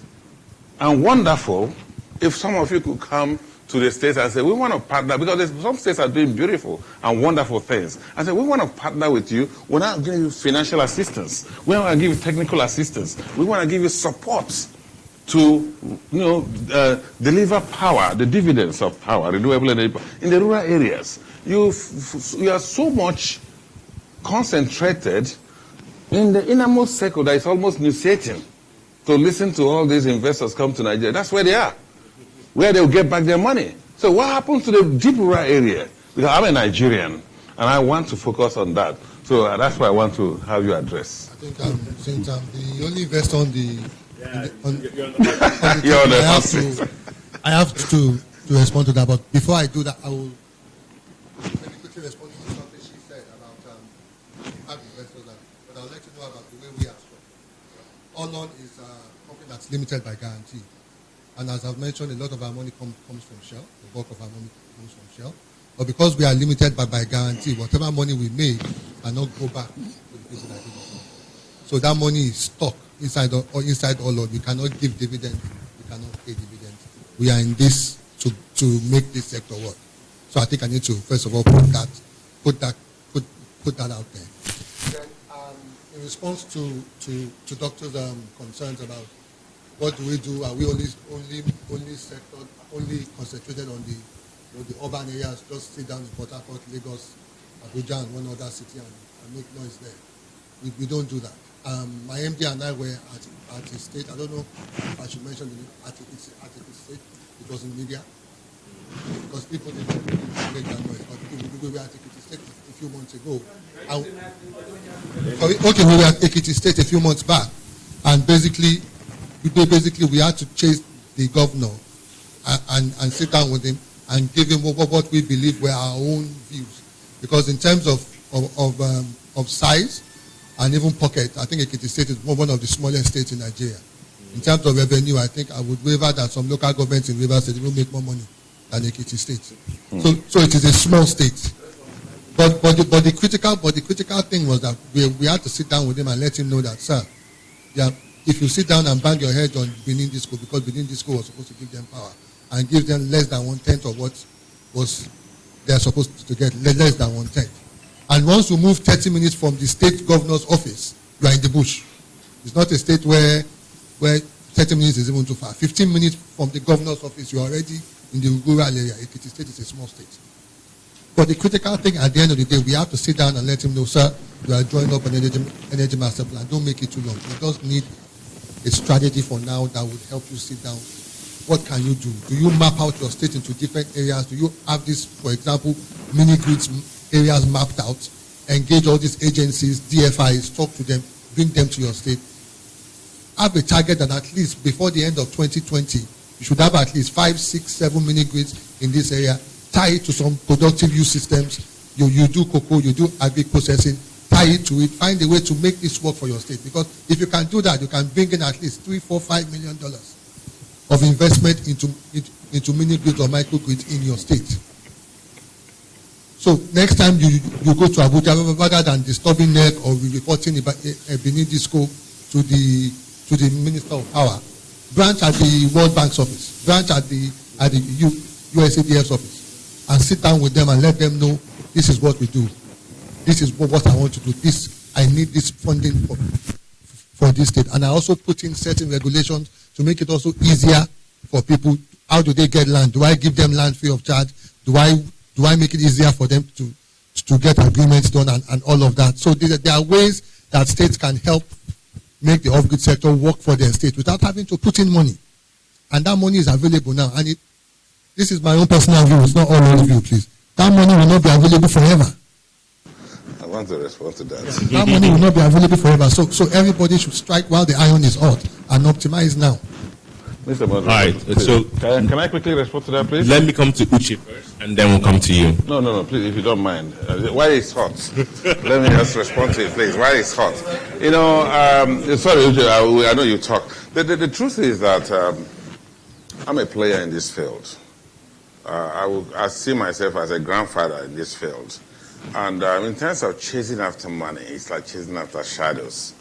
and wonderful if some of you could come to the states and say, we want to partner, because some states are doing beautiful and wonderful things. And say, we want to partner with you. We're not giving you financial assistance. We want to give you technical assistance. We want to give you support to, deliver power, the dividends of power, renewable energy, in the rural areas. You are so much concentrated in the innermost circle that it's almost nauseating to listen to all these investors come to Nigeria. That's where they are, where they'll get back their money. So what happens to the deep rural area? Because I'm a Nigerian, and I want to focus on that. So that's why I want to have you address. I think since I'm the only investor on the... I have to respond to that, but before I do that, I will maybe quickly respond to something she said about impact investors, but I would like to know about the way we are structured. Allon is a company that's limited by guarantee. And as I've mentioned, a lot of our money comes from Shell. The bulk of our money comes from Shell. But because we are limited by guarantee, whatever money we make cannot go back to the people that give it. So that money is stuck inside Allon. We cannot give dividends. We cannot pay dividends. We are in this to make this sector work. So I think I need to first of all put that out there. Then, in response to doctors' concerns about what do we do? Are we only concentrated on the urban areas? Just sit down in Port Harcourt, Lagos, Abuja, and one other city and make noise there. We don't do that. My MD and I were at a state. I don't know if I should mention the name. At a state. It was in media because people didn't make that noise. But we were at Ekiti State a few months ago. We were at Ekiti State a few months back, and basically we had to chase the governor and sit down with him and give him what we believe were our own views. Because in terms of size, and even pocket. I think Ekiti State is one of the smallest states in Nigeria. In terms of revenue, I think I would waver that some local governments in Rivers State will make more money than Ekiti State. So it is a small state. But the critical thing was that we had to sit down with him and let him know that, sir, yeah, if you sit down and bang your head on Benin Disco, because Benin Disco was supposed to give them power and give them less than 1/10 of what was they're supposed to get, less than 1/10. And once you move 30 minutes from the state governor's office, you are in the bush. It's not a state where 30 minutes is even too far. 15 minutes from the governor's office, you're already in the rural area. Ekiti State is a small state. But the critical thing at the end of the day, we have to sit down and let him know, sir, you are drawing up an energy master plan. Don't make it too long. You just need a strategy for now that would help you sit down. What can you do? Do you map out your state into different areas? Do you have this, for example, mini grids areas mapped out? Engage all these agencies, DFIs, talk to them, bring them to your state. Have a target that at least before the end of 2020, you should have at least 5, 6, 7 mini grids in this area. Tie it to some productive use systems. You do cocoa, you do agri-processing, tie it to it, find a way to make this work for your state. Because if you can do that, you can bring in at least $3, $4, $5 million of investment into mini grids or micro grids in your state. So next time you go to Abuja, rather than disturbing NEC or reporting a Benin Disco to the Minister of Power, branch at the World Bank's office, branch at the USADF's office, and sit down with them and let them know this is what we do. This is what I want to do. I need this funding for this state. And I also put in certain regulations to make it also easier for people. How do they get land? Do I give them land free of charge? Do I make it easier for them to get agreements done and all of that? So there are ways that states can help make the off-grid sector work for their state without having to put in money. And that money is available now. And this is my own personal view. It's not all of view, please. That money will not be available forever. I want to respond to that. That money will not be available forever. So everybody should strike while the iron is hot and optimize now. Mr. All right. So can I quickly respond to that, please? Let me come to Uche first, and then we'll come to you. No, please, if you don't mind. Why it's hot? Let me just respond to it, please. Why it's hot? You know, sorry, Uche, I know you talk. The truth is that I'm a player in this field. I see myself as a grandfather in this field. And in terms of chasing after money, it's like chasing after shadows.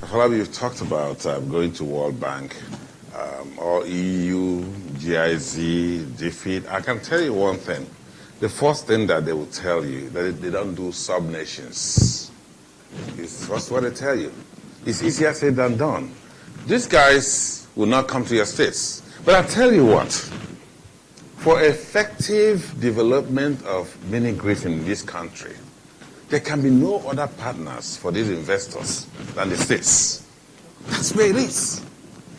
A lot of you have talked about going to World Bank or EU, GIZ, DFID. I can tell you one thing. The first thing that they will tell you, that they don't do sub-nations. It's first what they tell you. It's easier said than done. These guys will not come to your states. But I tell you what, for effective development of mini grids in this country, there can be no other partners for these investors than the states. That's where it is.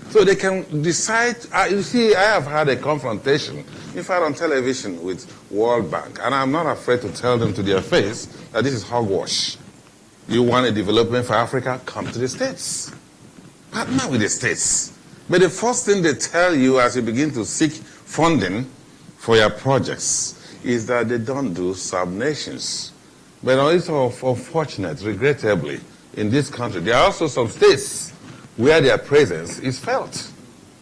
So they can decide. You see, I have had a confrontation, in fact, on television with World Bank, and I'm not afraid to tell them to their face that this is hogwash. You want a development for Africa? Come to the states. Partner with the states. But the first thing they tell you as you begin to seek funding for your projects is that they don't do sub-nations. But it's unfortunate, regrettably, in this country, there are also some states where their presence is felt.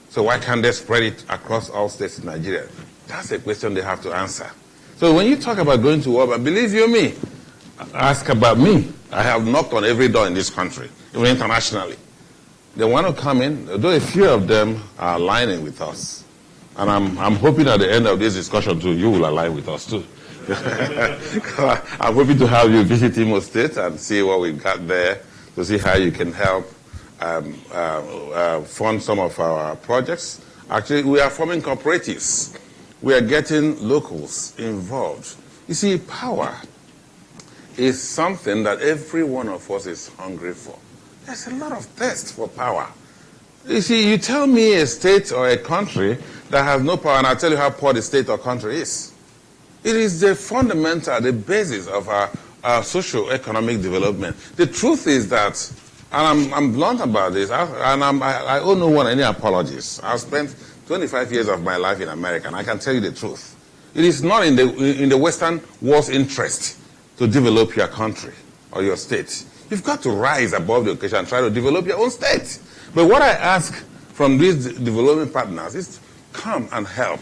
So why can't they spread it across all states in Nigeria? That's a question they have to answer. So when you talk about going to war, believe you me, ask about me. I have knocked on every door in this country, even internationally. They want to come in, though a few of them are aligning with us. And I'm hoping at the end of this discussion too, you will align with us too. I'm hoping to have you visit Imo State and see what we've got there, to see how you can help fund some of our projects. Actually, we are forming cooperatives. We are getting locals involved. You see, power is something that every one of us is hungry for. There's a lot of thirst for power. You see, you tell me a state or a country that has no power, and I'll tell you how poor the state or country is. It is the fundamental, the basis of our socio-economic development. The truth is that, and I'm blunt about this, I owe no one any apologies. I've spent 25 years of my life in America, and I can tell you the truth. It is not in the Western world's interest to develop your country or your state. You've got to rise above the occasion and try to develop your own state. But what I ask from these development partners is come and help.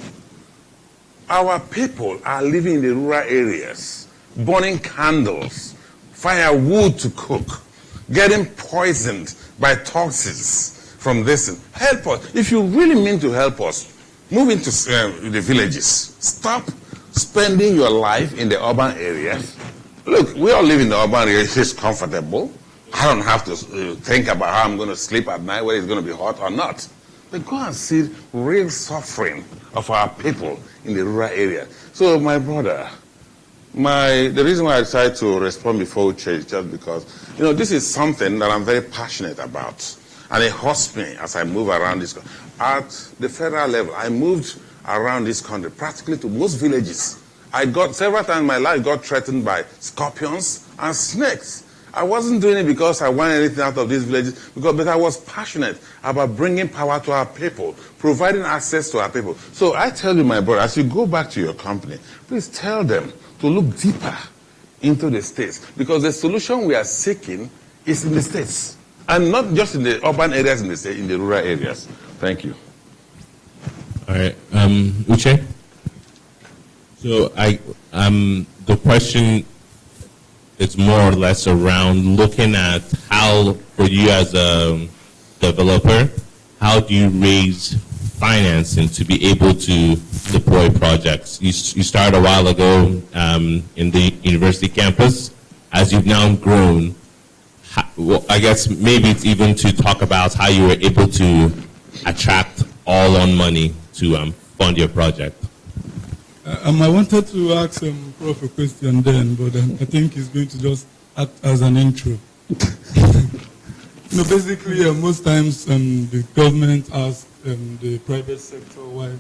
Our people are living in the rural areas, burning candles, firewood to cook, getting poisoned by toxins from this. Help us. If you really mean to help us, move into the villages. Stop spending your life in the urban areas. Look, we all live in the urban areas. It's comfortable. I don't have to think about how I'm going to sleep at night, whether it's going to be hot or not. But go and see real suffering of our people in the rural area. So, my brother, the reason why I decided to respond before Uche is just because, this is something that I'm very passionate about. And it hurts me as I move around this country. At the federal level, I moved around this country, practically to most villages. I got, several times in my life, got threatened by scorpions and snakes. I wasn't doing it because I wanted anything out of these villages, but I was passionate about bringing power to our people, providing access to our people. So I tell you, my brother, as you go back to your company, please tell them to look deeper into the states, because the solution we are seeking is in the states, and not just in the urban areas, in the rural areas. Thank you. All right, Uche. So the question is more or less around looking at how, for you as a developer, how do you raise financing to be able to deploy projects? You started a while ago in the university campus. As you've now grown, I guess maybe it's even to talk about how you were able to attract all-on money to fund your project. I wanted to ask Prof a question then, but I think he's going to just act as an intro. Basically, most times the government asks the private sector why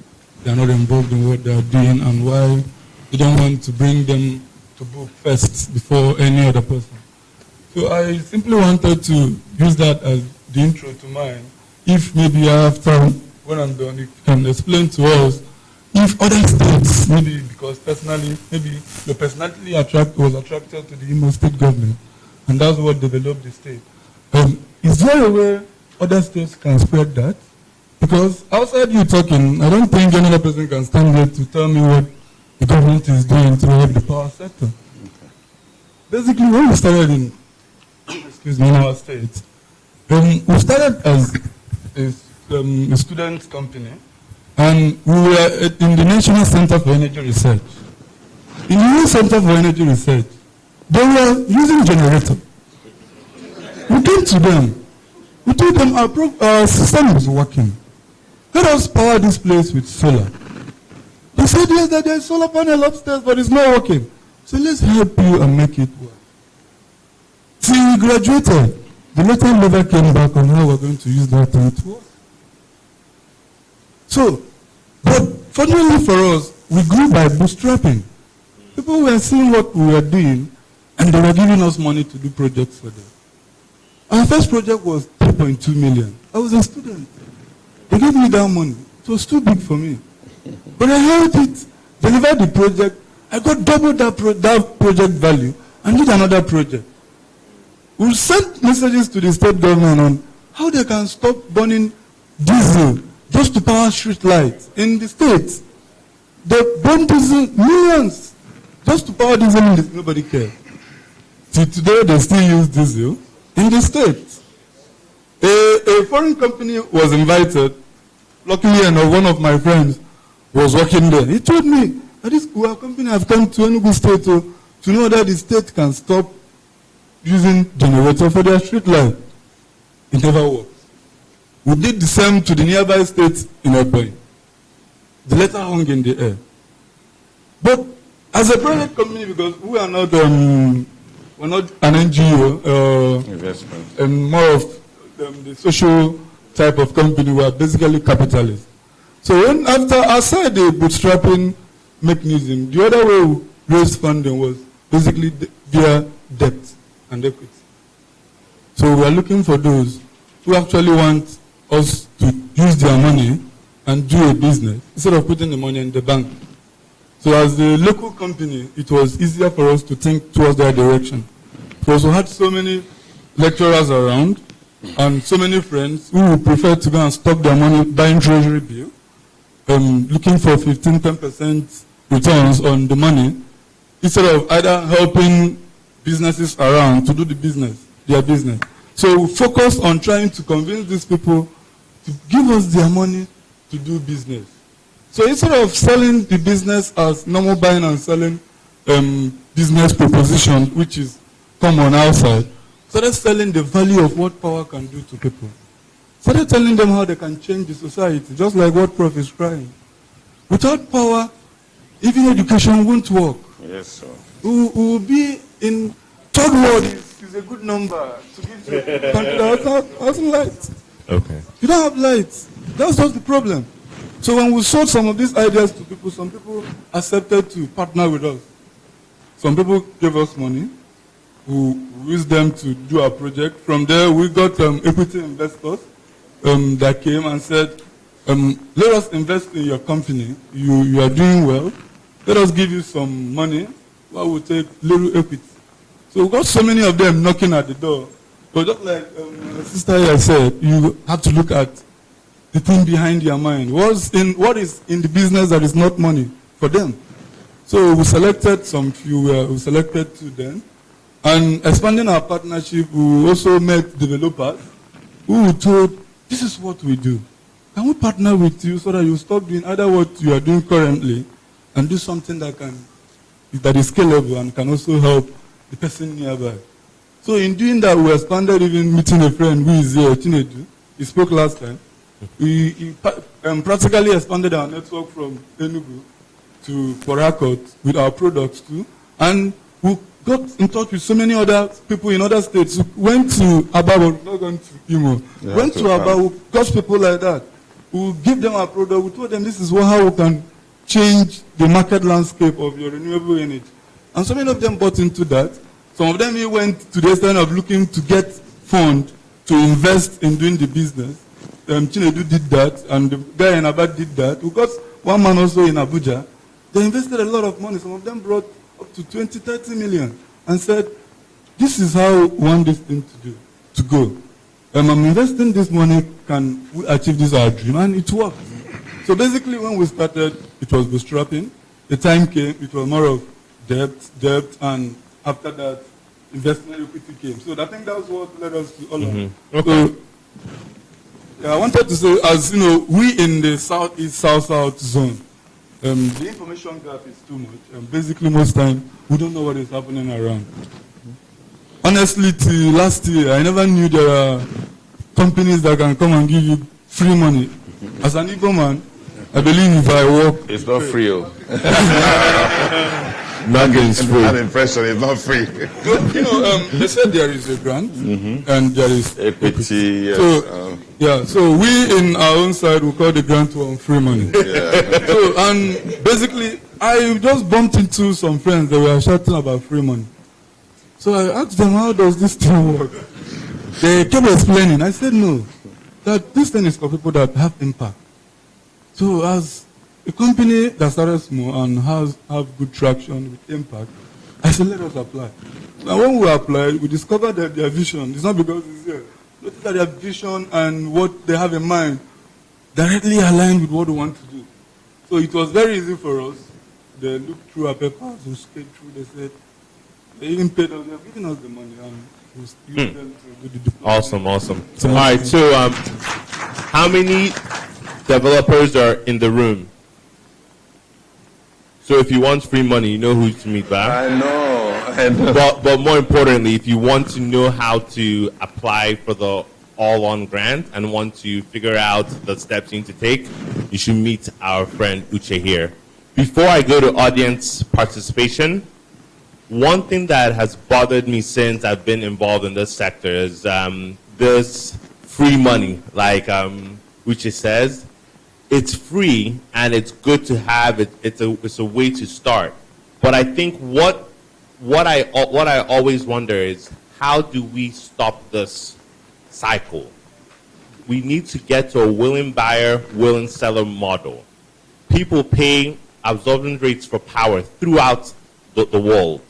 they are not involved in what they are doing and why they don't want to bring them to book first before any other person. So I simply wanted to use that as the intro to mine. If maybe after, when I'm done, you can explain to us if other states, maybe because personally, maybe the personality was attracted to the Imo state government, and that's what developed the state. Is there a way other states can spread that? Because outside you talking, I don't think any other person can stand there to tell me what the government is doing to help the power sector. Okay. Basically, when we started in our state, we started as a student company, and we were in the National Center for Energy Research. In the National Center for Energy Research, they were using generators. We came to them. We told them our system is working. Let us power this place with solar. They said, yes, that there's solar panel upstairs, but it's not working. So let's help you and make it work. Till we graduated, the letter never came back on how we're going to use that thing to work. So, but fortunately for us, we grew by bootstrapping. People were seeing what we were doing, and they were giving us money to do projects for them. Our first project was 3.2 million. I was a student. They gave me that money. It was too big for me. But I held it, delivered the project. I got double that project value and did another project. We sent messages to the state government on how they can stop burning diesel just to power street lights in the states. They burn diesel millions just to power diesel in the, nobody cares. Till today they still use diesel in the states. A foreign company was invited. Luckily enough, one of my friends was working there. He told me that our company have come to Enugu State to know that the state can stop using generator for their street light. It never worked. We did the same to the nearby states in Ebonyi. The letter hung in the air. But as a private company, because we are not, we're not an NGO, investment, and more of the social type of company, we are basically capitalists. So when aside the bootstrapping mechanism, the other way we raised funding was basically via debt and equity. So we are looking for those who actually want us to use their money and do a business instead of putting the money in the bank. So as the local company, it was easier for us to think towards that direction. Because we had so many lecturers around, and so many friends who would prefer to go and stock their money buying treasury bill, looking for 10% returns on the money, instead of either helping businesses around to do their business. So we focus on trying to convince these people to give us their money to do business. So instead of selling the business as normal buying and selling business proposition, which is common outside, started selling the value of what power can do to people. Started telling them how they can change the society, just like what Prof is trying. Without power, even education won't work. Yes, sir. We will be in third world is a good number to give to a country that has light. Okay. You don't have light. That's just the problem. So when we sold some of these ideas to people, some people accepted to partner with us. Some people gave us money. We used them to do our project. From there, we got equity investors that came and said, let us invest in your company. You are doing well. Let us give you some money. Well, we'll take little equity. So we got so many of them knocking at the door. But just like Sister here said, you have to look at the thing behind your mind. What is in the business that is not money for them? So we selected some few, we selected two then. And expanding our partnership, we also met developers who told, this is what we do. Can we partner with you so that you stop doing either what you are doing currently and do something that is scalable and can also help the person nearby? So in doing that, we expanded, even meeting a friend who is here, Chinedu. He spoke last time. We practically expanded our network from Enugu to Port Harcourt with our products too. And we got in touch with so many other people in other states. We went to Aba, not going to Imo. Yeah, went to Aba, we got people like that. We give them our product. We told them this is how we can change the market landscape of your renewable energy. And so many of them bought into that. Some of them even went to the extent of looking to get funds to invest in doing the business. Chinedu did that, and the guy in Abad did that. We got one man also in Abuja. They invested a lot of money. Some of them brought up to 20, 30 million and said, this is how we want this thing to go. I'm investing this money, can we achieve this our dream? And it worked. So basically when we started, it was bootstrapping. The time came, it was more of debt, and after that, investment equity came. So I think that was what led us to all of it. Okay. So, I wanted to say, as you know, we in the Southeast, South zone, the information gap is too much. Basically, most time, we don't know what is happening around. Honestly, till last year, I never knew there are companies that can come and give you free money. As an Igbo man, I believe if I work... It's not free. Not getting free. That impression is not free. You know, they said there is a grant and there is Equity, yes. So, so we in our own side, we call the grant one free money. Yeah. So, and basically, I just bumped into some friends that were shouting about free money. So I asked them, how does this thing work? They kept explaining. I said, no, that this thing is for people that have impact. So as a company that started small and have good traction with impact, I said, let us apply. And when we applied, we discovered that their vision, it's not because it's here, notice that their vision and what they have in mind directly aligned with what we want to do. So it was very easy for us. They looked through our papers, we scanned through, they said, they even paid us, they're giving us the money, and we used them to do the deployment. Awesome. All right, so how many developers are in the room? So if you want free money, you know who to meet back. I know. But more importantly, if you want to know how to apply for the all-on grant and want to figure out the steps you need to take, you should meet our friend Uche here. Before I go to audience participation, one thing that has bothered me since I've been involved in this sector is this free money, like Uche says. It's free and it's good to have it. It's a way to start. But I think what I always wonder is, how do we stop this cycle? We need to get to a willing buyer, willing seller model. People pay absorption rates for power throughout the world.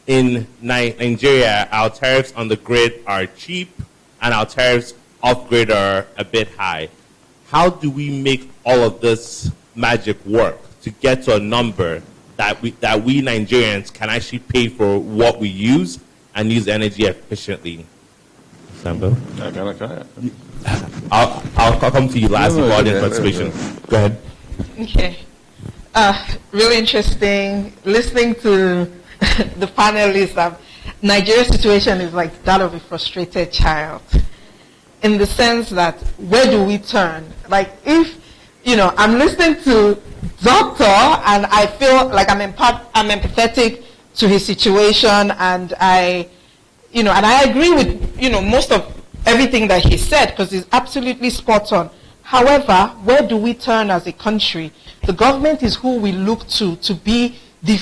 in Nigeria, our tariffs on the grid are cheap and our tariffs off grid are a bit high. How do we make all of this magic work to get to a number that we Nigerians can actually pay for what we use and use energy efficiently? Sambo? I'll come to you last for audience participation. Go ahead. Okay. Really interesting. Listening to the panelists, Nigeria's situation is like that of a frustrated child, in the sense that where do we turn? Like, if, I'm listening to Doctor and I feel like I'm empathetic to his situation, and I agree with, most of everything that he said, because he's absolutely spot on. However, where do we turn as a country? The government is who we look to be the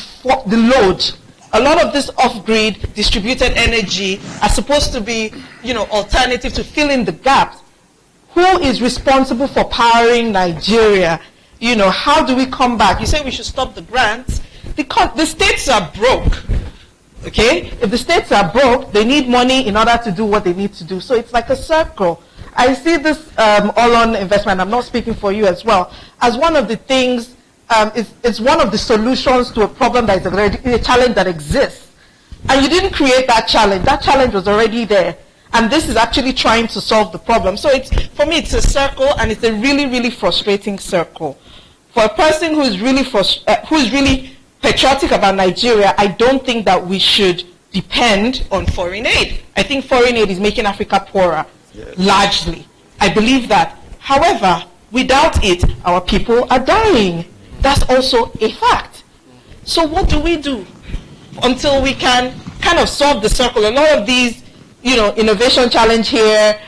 load. A lot of this off-grid distributed energy are supposed to be, alternative to fill in the gaps. Who is responsible for powering Nigeria? How do we come back? You say we should stop the grants. The states are broke. Okay? If the states are broke, they need money in order to do what they need to do. So it's like a circle. I see this all-on investment, I'm not speaking for you as well, as one of the things, it's one of the solutions to a problem that is already a challenge that exists. And you didn't create that challenge. That challenge was already there. And this is actually trying to solve the problem. So for me, it's a circle, and it's a really, really frustrating circle. For a person who is really patriotic about Nigeria, I don't think that we should depend on foreign aid. I think foreign aid is making Africa poorer. Yes. Largely. I believe that. However, without it, our people are dying. That's also a fact. So what do we do until we can kind of solve the circle? A lot of these, innovation challenge here,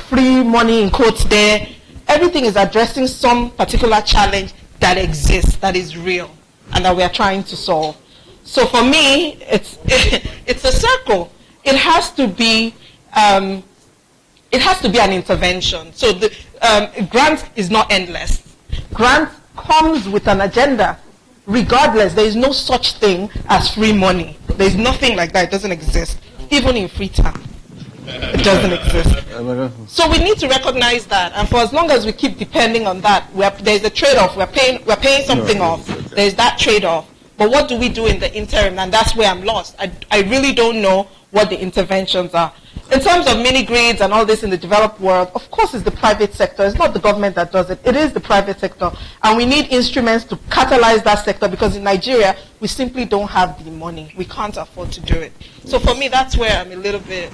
free money in quotes there, everything is addressing some particular challenge that exists, that is real, and that we are trying to solve. So for me, it's a circle. It has to be an intervention. So the grant is not endless. Grant comes with an agenda. Regardless, there is no such thing as free money. There is nothing like that. It doesn't exist. Even in Freetown, it doesn't exist. So we need to recognize that. And for as long as we keep depending on that, there's a trade-off. We're paying something off. There's that trade-off. But what do we do in the interim? And that's where I'm lost. I really don't know what the interventions are. In terms of mini-grids and all this in the developed world, of course it's the private sector. It's not the government that does it. It is the private sector. And we need instruments to catalyze that sector, because in Nigeria, we simply don't have the money. We can't afford to do it. So for me, that's where I'm a little bit...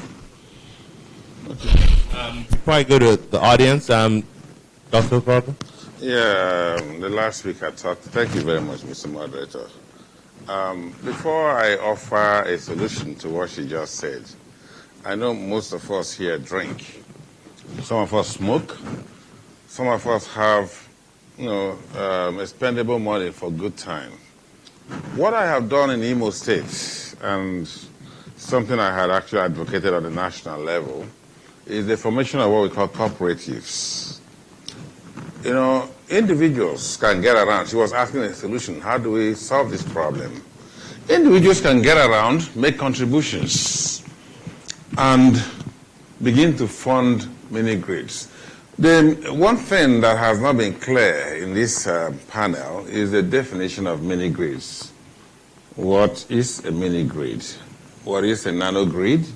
Before I go to the audience, Dr. Parker? Yeah, the last week I talked. Thank you very much, Mr. Moderator. Before I offer a solution to what she just said, I know most of us here drink. Some of us smoke. Some of us have, expendable money for good time. What I have done in Imo State, and something I had actually advocated on the national level, is the formation of what we call cooperatives. Individuals can get around. She was asking a solution. How do we solve this problem? Individuals can get around, make contributions, and begin to fund mini-grids. The one thing that has not been clear in this panel is the definition of mini-grids. What is a mini-grid? What is a nano-grid?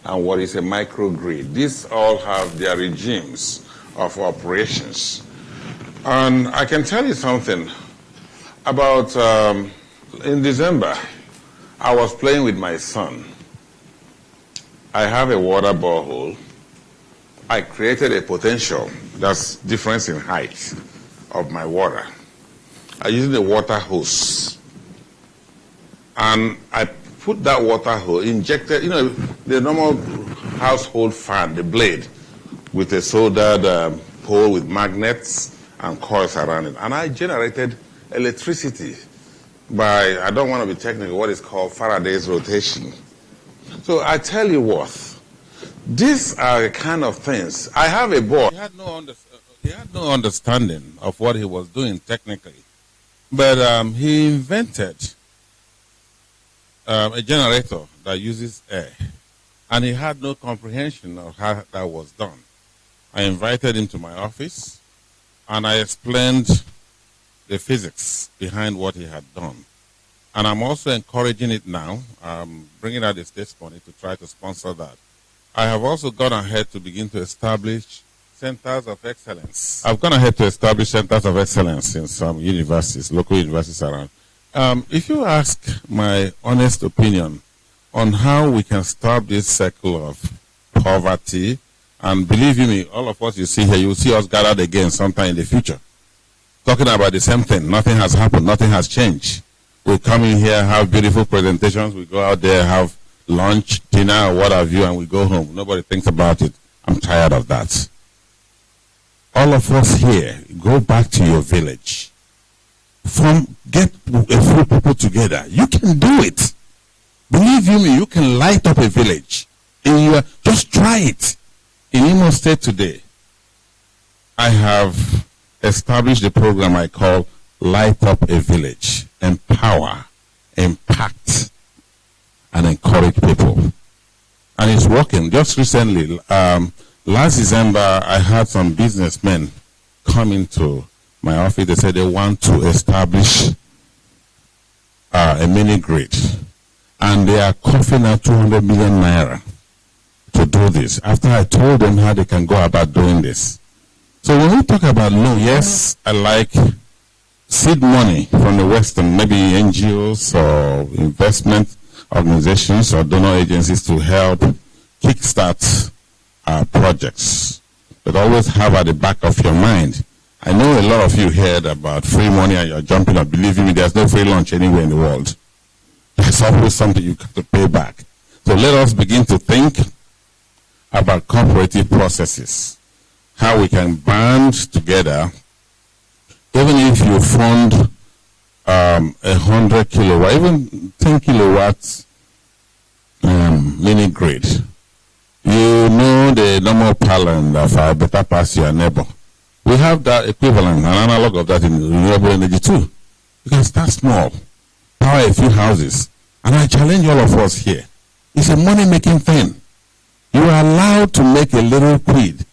And what is a micro-grid? These all have their regimes of operations. And I can tell you something about, in December, I was playing with my son. I have a water borehole. I created a potential, that's difference in height of my water. I used the water hose. And I put that water hose, injected, the normal household fan, the blade, with a soldered pole with magnets and coils around it. And I generated electricity by, I don't want to be technical, what is called Faraday's rotation. So I tell you what, these are the kind of things. I have a boy. He had no understanding of what he was doing technically. But he invented a generator that uses air, and he had no comprehension of how that was done. I invited him to my office, and I explained the physics behind what he had done. And I'm also encouraging it now. I'm bringing out the state's money to try to sponsor that. I have also gone ahead to begin to establish centers of excellence. I've gone ahead to establish centers of excellence in some universities, local universities around. If you ask my honest opinion on how we can stop this cycle of poverty, and believe you me, all of us you see here, you will see us gathered again sometime in the future, talking about the same thing. Nothing has happened. Nothing has changed. We come in here, have beautiful presentations. We go out there, have lunch, dinner, or what have you, and we go home. Nobody thinks about it. I'm tired of that. All of us here, go back to your village. Get a few people together. You can do it. Believe you me, you can light up a village. Just try it. In Imo State today, I have established a program I call Light Up a Village. Empower, impact, and encourage people. And it's working. Just recently, last December, I had some businessmen come into my office. They said they want to establish a mini grid. And they are coughing out 200 million naira to do this. After I told them how they can go about doing this. So when we talk about loan, yes, I like seed money from the Western, maybe NGOs or investment organizations or donor agencies to help kickstart projects. But always have at the back of your mind. I know a lot of you heard about free money and you're jumping up. Believe me, there's no free lunch anywhere in the world. There's always something you have to pay back. So let us begin to think about cooperative processes, how we can band together. Even if you fund 100 kilowatt, even 10 kilowatts mini grid, you know the normal parlance of our better pass your neighbor. We have that equivalent, an analog of that in renewable energy too. You can start small, power a few houses, and I challenge all of us here. It's a money-making thing. You are allowed to make a little quid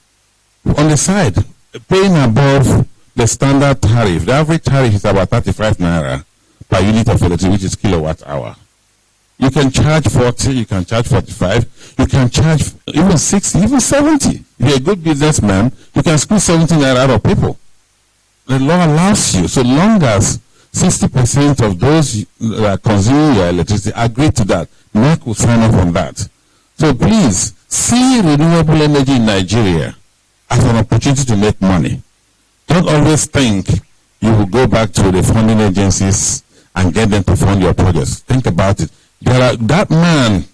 on the side, paying above the standard tariff. The average tariff is about 35 naira per unit of electricity, which is kilowatt hour. You can charge 40, you can charge 45, you can charge even 60, even 70. If you're a good businessman, you can squeeze 70 naira out of people. The law allows you, so long as 60% of those that are consuming your electricity agree to that, NEC will sign off on that. So please, see renewable energy in Nigeria as an opportunity to make money. Don't always think you will go back to the funding agencies and get them to fund your projects. Think about it. That man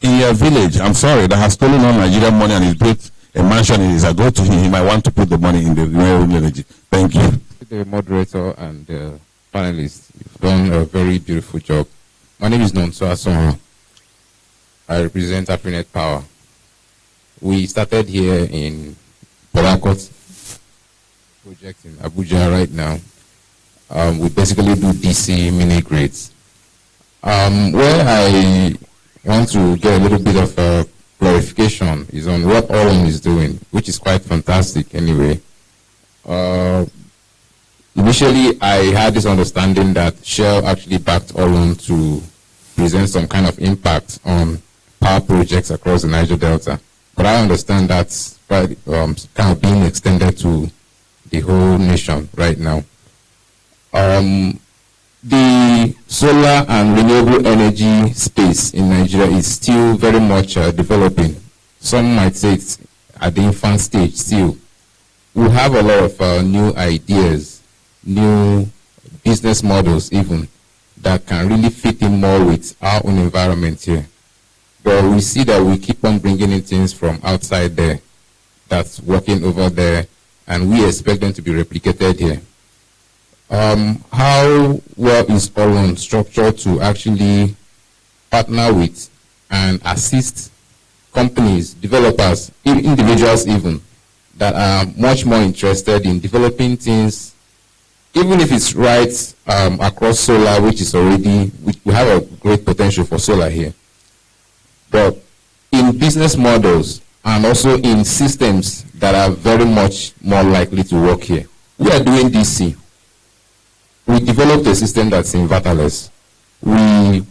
in your village, I'm sorry, that has stolen all Nigerian money and he's built a mansion in his, go to him, he might want to put the money in the renewable energy. Thank you. The moderator and the panelists, you've done a very beautiful job. My name is Nonso Asonro. I represent Aprinet Power. We started here in Port project in Abuja right now. We basically do DC mini grids. Where I want to get a little bit of clarification is on what Orlon is doing, which is quite fantastic anyway. Initially, I had this understanding that Shell actually backed Orlon to present some kind of impact on power projects across the Niger Delta. But I understand that's kind of being extended to the whole nation right now. The solar and renewable energy space in Nigeria is still very much developing. Some might say it's at the infant stage still. We have a lot of new ideas, new business models even, that can really fit in more with our own environment here. But we see that we keep on bringing in things from outside there that's working over there, and we expect them to be replicated here. How well is Orlon structured to actually partner with and assist companies, developers, individuals even, that are much more interested in developing things, even if it's right across solar, which is already, we have a great potential for solar here. But in business models and also in systems that are very much more likely to work here, we are doing DC. We developed a system that's inverterless. We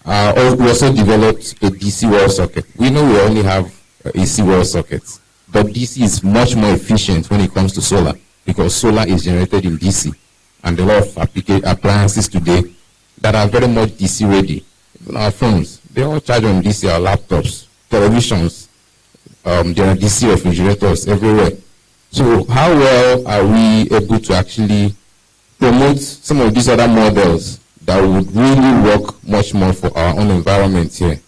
also developed a DC wall socket. We know we only have AC wall sockets, but DC is much more efficient when it comes to solar because solar is generated in DC. And a lot of appliances today that are very much DC ready. Even our phones, they all charge on DC, our laptops, televisions, there are DC refrigerators everywhere. So how well are we able to actually promote some of these other models that would really work much more for our own environment here?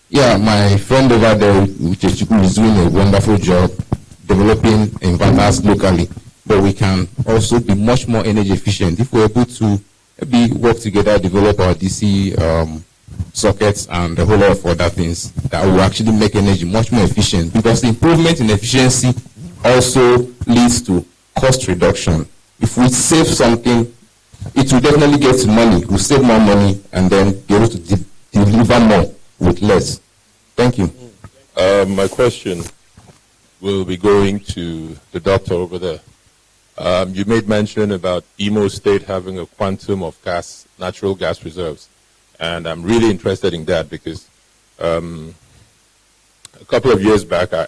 Yeah, my friend over there, Uchechukwu, is doing a wonderful job developing inverters locally, but we can also be much more energy efficient if we're able to maybe work together, develop our DC sockets and a whole lot of other things that will actually make energy much more efficient, because the improvement in efficiency also leads to cost reduction. If we save something, it will definitely get money. We'll save more money and then be able to deliver more with less. Thank you. My question will be going to the doctor over there. You made mention about Imo State having a quantum of gas, natural gas reserves. And I'm really interested in that because a couple of years back, I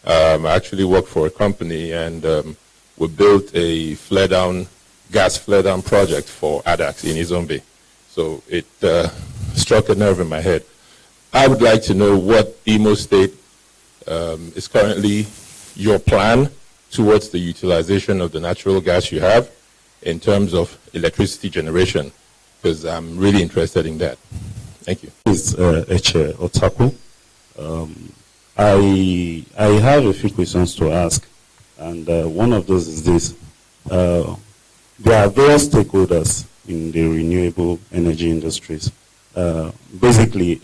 actually worked for a company and we built a gas flare-down project for ADAX in Izombe. So it struck a nerve in my head. I would like to know what Imo State is currently your plan towards the utilization of the natural gas you have in terms of electricity generation, because I'm really interested in that. Thank you. It's Eche Otaku. I have a few questions to ask, and one of those is this. There are various stakeholders in the renewable energy industries. Basically,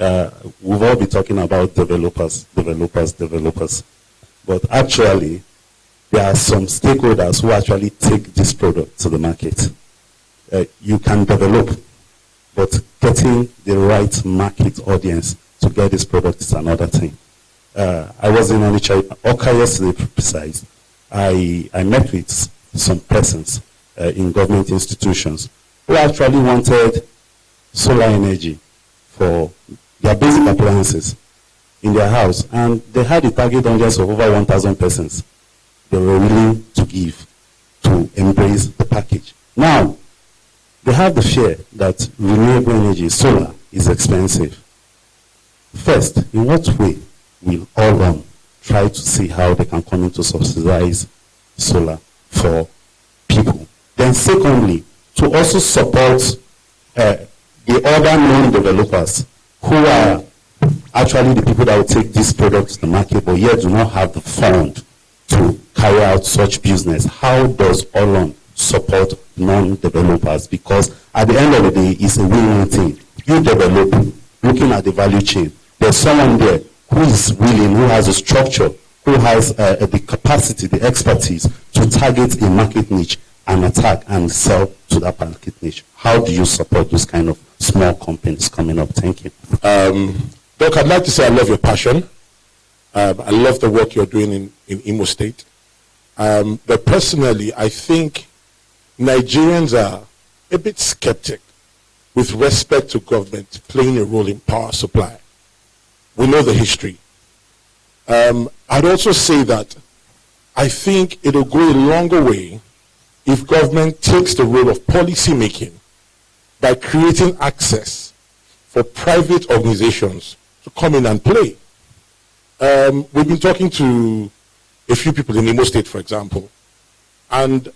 we've all been talking about developers. But actually, there are some stakeholders who actually take this product to the market. You can develop, but getting the right market audience to get this product is another thing. I was in Oka yesterday, to be precise. I met with some persons in government institutions who actually wanted solar energy for their basic appliances in their house, and they had a target audience of over 1,000 persons. They were willing to give, to embrace the package. Now, they have the fear that renewable energy, solar, is expensive. First, in what way will Allon try to see how they can come in to subsidize solar for people? Then secondly, to also support the other non-developers who are actually the people that will take this product to the market, but yet do not have the fund to carry out such business. How does Allon support non-developers? Because at the end of the day, it's a win-win thing. You develop, looking at the value chain. There's someone there who is willing, who has a structure, who has the capacity, the expertise to target a market niche and attack and sell to that market niche. How do you support those kind of small companies coming up? Thank you. Doc, I'd like to say I love your passion. I love the work you're doing in Imo State. But personally, I think Nigerians are a bit skeptic with respect to government playing a role in power supply. We know the history. I'd also say that I think it'll go a longer way if government takes the role of policy making by creating access for private organizations to come in and play. We've been talking to a few people in Imo State, for example, and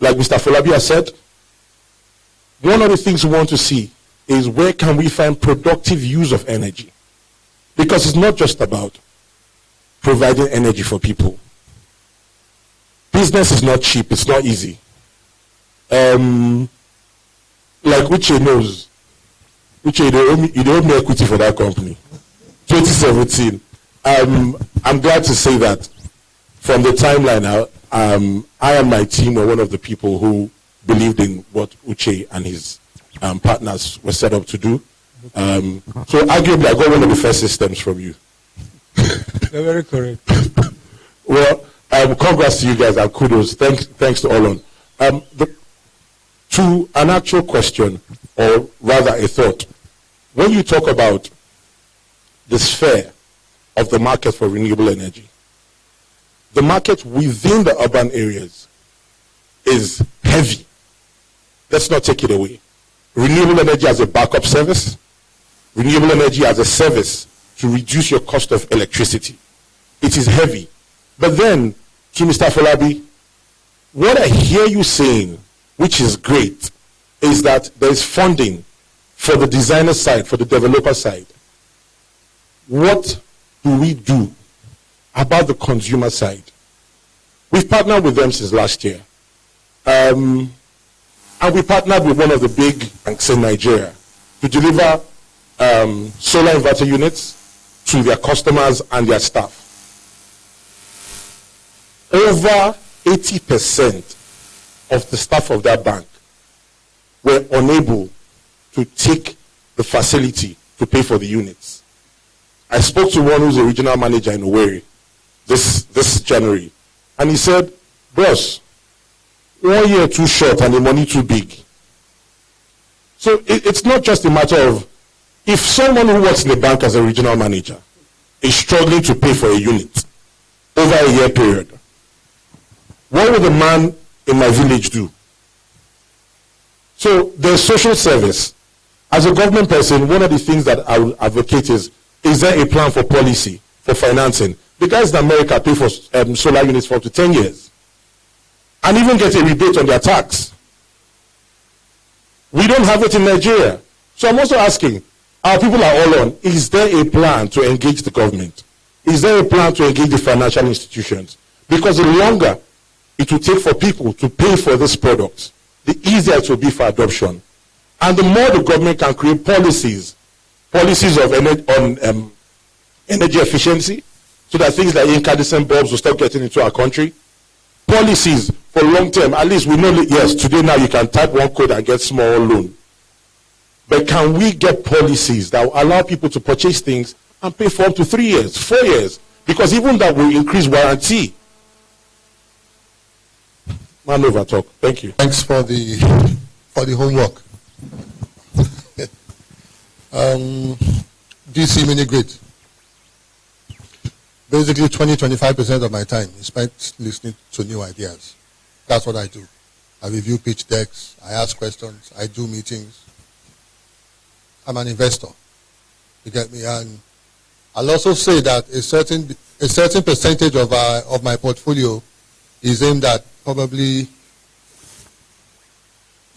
like Mr. Folabia said, one of the things we want to see is where can we find productive use of energy? Because it's not just about providing energy for people. Business is not cheap, it's not easy. Like Uche knows, Uche, you don't own equity for that company. 2017. I'm glad to say that from the timeline out, I and my team were one of the people who believed in what Uche and his partners were set up to do. So arguably, I got one of the first systems from you. You're very correct. Well, congrats to you guys and kudos. Thanks to Olon. To an actual question, or rather a thought, when you talk about the sphere of the market for renewable energy, the market within the urban areas is heavy. Let's not take it away. Renewable energy as a backup service, renewable energy as a service to reduce your cost of electricity. It is heavy. But then, to Mr. Falabi, what I hear you saying, which is great, is that there is funding for the designer side, for the developer side. What do we do about the consumer side? We've partnered with them since last year. And we partnered with one of the big banks in Nigeria to deliver solar inverter units to their customers and their staff. Over 80% of the staff of that bank were unable to take the facility to pay for the units. I spoke to one who's a regional manager in Owerri this January, and he said, "Boss, 1 year too short and the money too big." So it's not just a matter of, if someone who works in the bank as a regional manager is struggling to pay for a unit over a year period, what would the man in my village do? So there's social service. As a government person, one of the things that I will advocate is there a plan for policy, for financing? The guys in America pay for solar units for up to 10 years and even get a rebate on their tax. We don't have it in Nigeria. So I'm also asking, our people are all on, is there a plan to engage the government? Is there a plan to engage the financial institutions? Because the longer it will take for people to pay for this product, the easier it will be for adoption. And the more the government can create policies of energy efficiency, so that things like incandescent bulbs will stop getting into our country. Policies for long term, at least we know that, yes, today now you can type one code and get small loan. But can we get policies that will allow people to purchase things and pay for up to 3 years, 4 years? Because even that will increase warranty. Man over talk. Thank you. Thanks for the homework. DC mini grid. Basically 20-25% of my time is spent listening to new ideas. That's what I do. I review pitch decks, I ask questions, I do meetings. I'm an investor. You get me? And I'll also say that a certain percentage of my portfolio is aimed at probably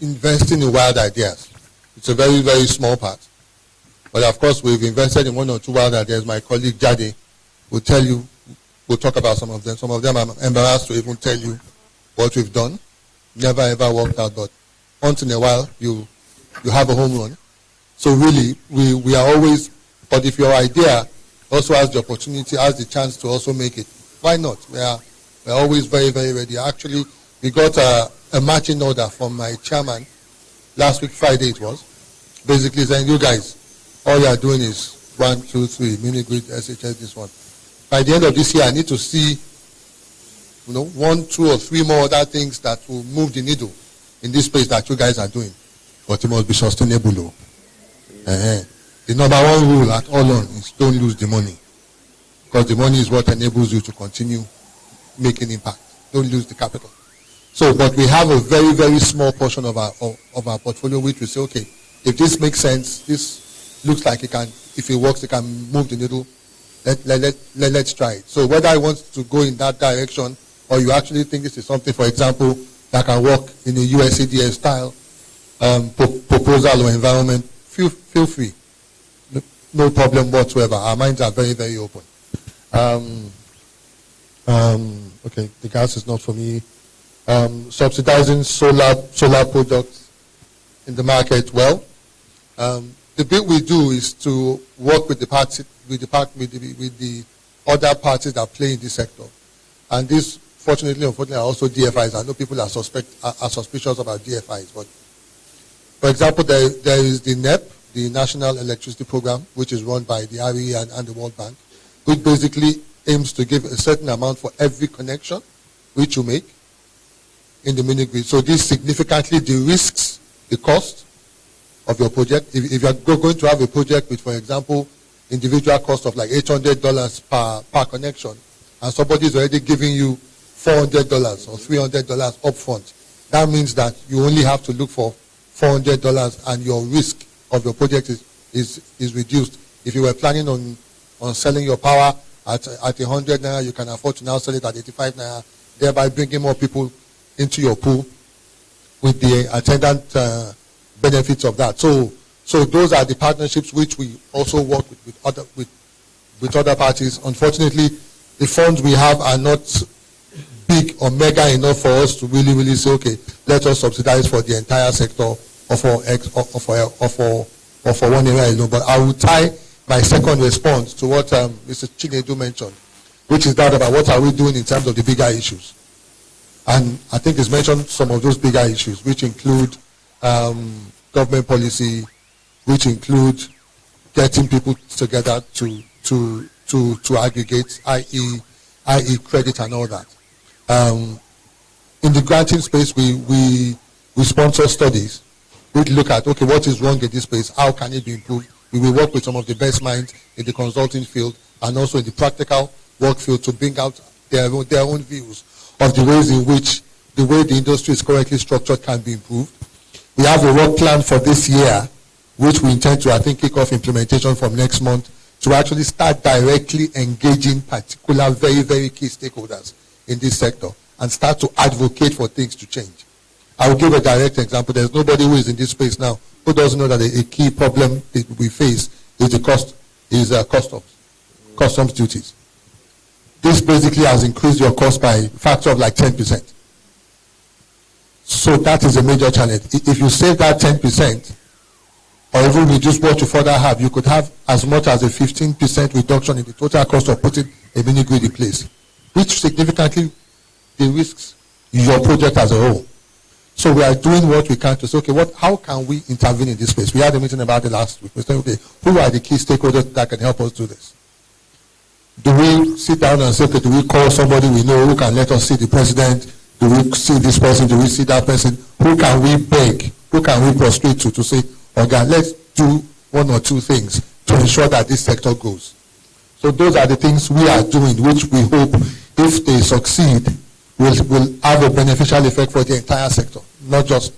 investing in wild ideas. It's a very, very small part. But of course, we've invested in 1 or 2 wild ideas. My colleague Jade will tell you, we'll talk about some of them. Some of them I'm embarrassed to even tell you what we've done. Never ever worked out, but once in a while you have a home run. So really, we are always, but if your idea also has the opportunity, has the chance to also make it, why not? We're always very, very ready. Actually, we got a matching order from my chairman last week, Friday it was, basically saying, you guys, all you are doing is 1, 2, 3, mini grid, SHS, this one. By the end of this year, I need to see 1, 2, or 3 more other things that will move the needle in this space that you guys are doing. But it must be sustainable. The number 1 rule at all on is don't lose the money. Because the money is what enables you to continue making impact. Don't lose the capital. So, but we have a very, very small portion of our portfolio which we say, okay, if this makes sense, this looks like it can, if it works, it can move the needle, let's try it. So whether I want to go in that direction or you actually think this is something, for example, that can work in a USADA style proposal or environment, feel free. No problem whatsoever. Our minds are very, very open. Okay, the gas is not for me. Subsidizing solar products in the market. Well, the bit we do is to work with the other parties that play in this sector, and this, fortunately, unfortunately, are also DFIs. I know people are suspicious about DFIs, but For example, there is the NEP, the National Electricity Program, which is run by the RE and the World Bank, which basically aims to give a certain amount for every connection which you make in the mini grid. So this significantly de-risks the cost of your project. If you are going to have a project with, for example, individual cost of like $800 per connection, and somebody is already giving you $400 or $300 upfront, that means that you only have to look for $400 and your risk of your project is reduced. If you were planning on selling your power at 100 naira, you can afford to now sell it at 85 naira, thereby bringing more people into your pool with the attendant benefits of that. So those are the partnerships which we also work with other parties. Unfortunately, the funds we have are not big or mega enough for us to really say, okay, let us subsidize for the entire sector or for one area alone. But I will tie my second response to what Mr. Chinedu mentioned, which is that about what are we doing in terms of the bigger issues. And I think he's mentioned some of those bigger issues, which include government policy, which include getting people together to aggregate, i.e. credit and all that. In the granting space, we sponsor studies. We look at, okay, what is wrong in this space? How can it be improved? We will work with some of the best minds in the consulting field and also in the practical work field to bring out their own views of the ways in which the way the industry is currently structured can be improved. We have a work plan for this year, which we intend to, I think, kick off implementation from next month to actually start directly engaging particular very, very key stakeholders in this sector and start to advocate for things to change. I will give a direct example. There's nobody who is in this space now who doesn't know that a key problem that we face is the customs duties. This basically has increased your cost by a factor of like 10%. So that is a major challenge. If you save that 10%, or even reduce what you further have, you could have as much as a 15% reduction in the total cost of putting a mini grid in place, which significantly de-risks your project as a whole. So we are doing what we can to say, okay, how can we intervene in this space? We had a meeting about it last week. We said, okay, who are the key stakeholders that can help us do this? Do we sit down and say, okay, do we call somebody we know who can let us see the president? Do we see this person? Do we see that person? Who can we beg? Who can we prostrate to say, okay, let's do one or two things to ensure that this sector goes. So those are the things we are doing, which we hope, if they succeed, will have a beneficial effect for the entire sector, not just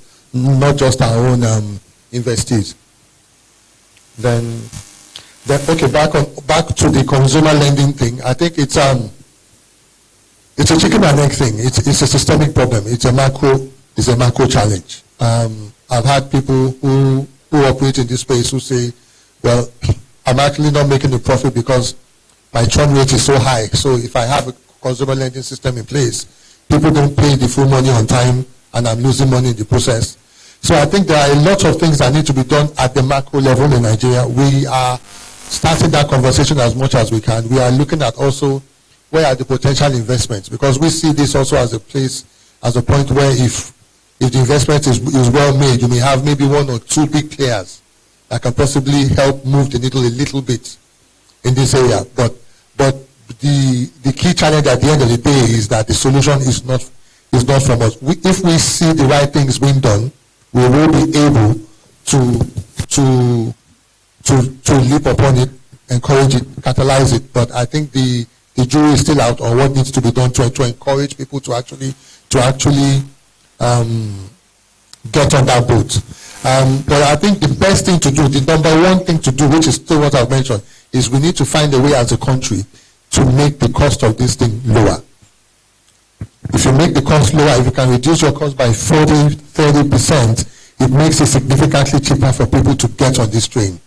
our own investees. Then okay, back to the consumer lending thing. I think it's a chicken and egg thing. It's a systemic problem. It's a macro challenge. I've had people who operate in this space who say, well, I'm actually not making a profit because my churn rate is so high. So if I have a consumer lending system in place, people don't pay the full money on time and I'm losing money in the process. So I think there are a lot of things that need to be done at the macro level in Nigeria. We are starting that conversation as much as we can. We are looking at also where are the potential investments, because we see this also as a place, as a point where if the investment is well made, you may have maybe one or two big players that can possibly help move the needle a little bit in this area. But the key challenge at the end of the day is that the solution is not from us. If we see the right things being done, we will be able to leap upon it, encourage it, catalyze it. But I think the jury is still out on what needs to be done to encourage people to actually get on that boat. But I think the best thing to do, the number one thing to do, which is still what I've mentioned, is we need to find a way as a country to make the cost of this thing lower. If you make the cost lower, if you can reduce your cost by 30%, it makes it significantly cheaper for people to get on this train.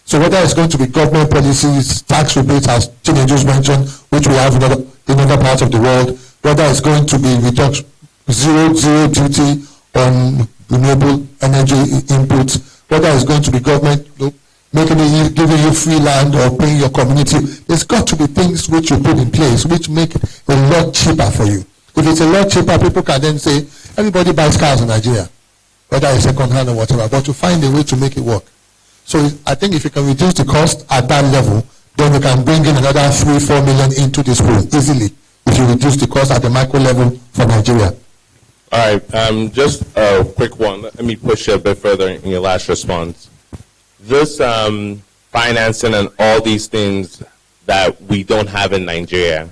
So whether it's going to be government policies, tax rebates, as Chinedu's mentioned, which we have in other parts of the world, whether it's going to be zero duty on renewable energy inputs, whether it's going to be government giving you free land or paying your community, there's got to be things which you put in place which make it a lot cheaper for you. If it's a lot cheaper, people can then say, everybody buys cars in Nigeria. whether it's second hand or whatever, but to find a way to make it work. So I think if you can reduce the cost at that level, then you can bring in another 3-4 million into this pool easily if you reduce the cost at the micro level for Nigeria. All right, just a quick one. Let me push you a bit further in your last response. This financing and all these things that we don't have in Nigeria,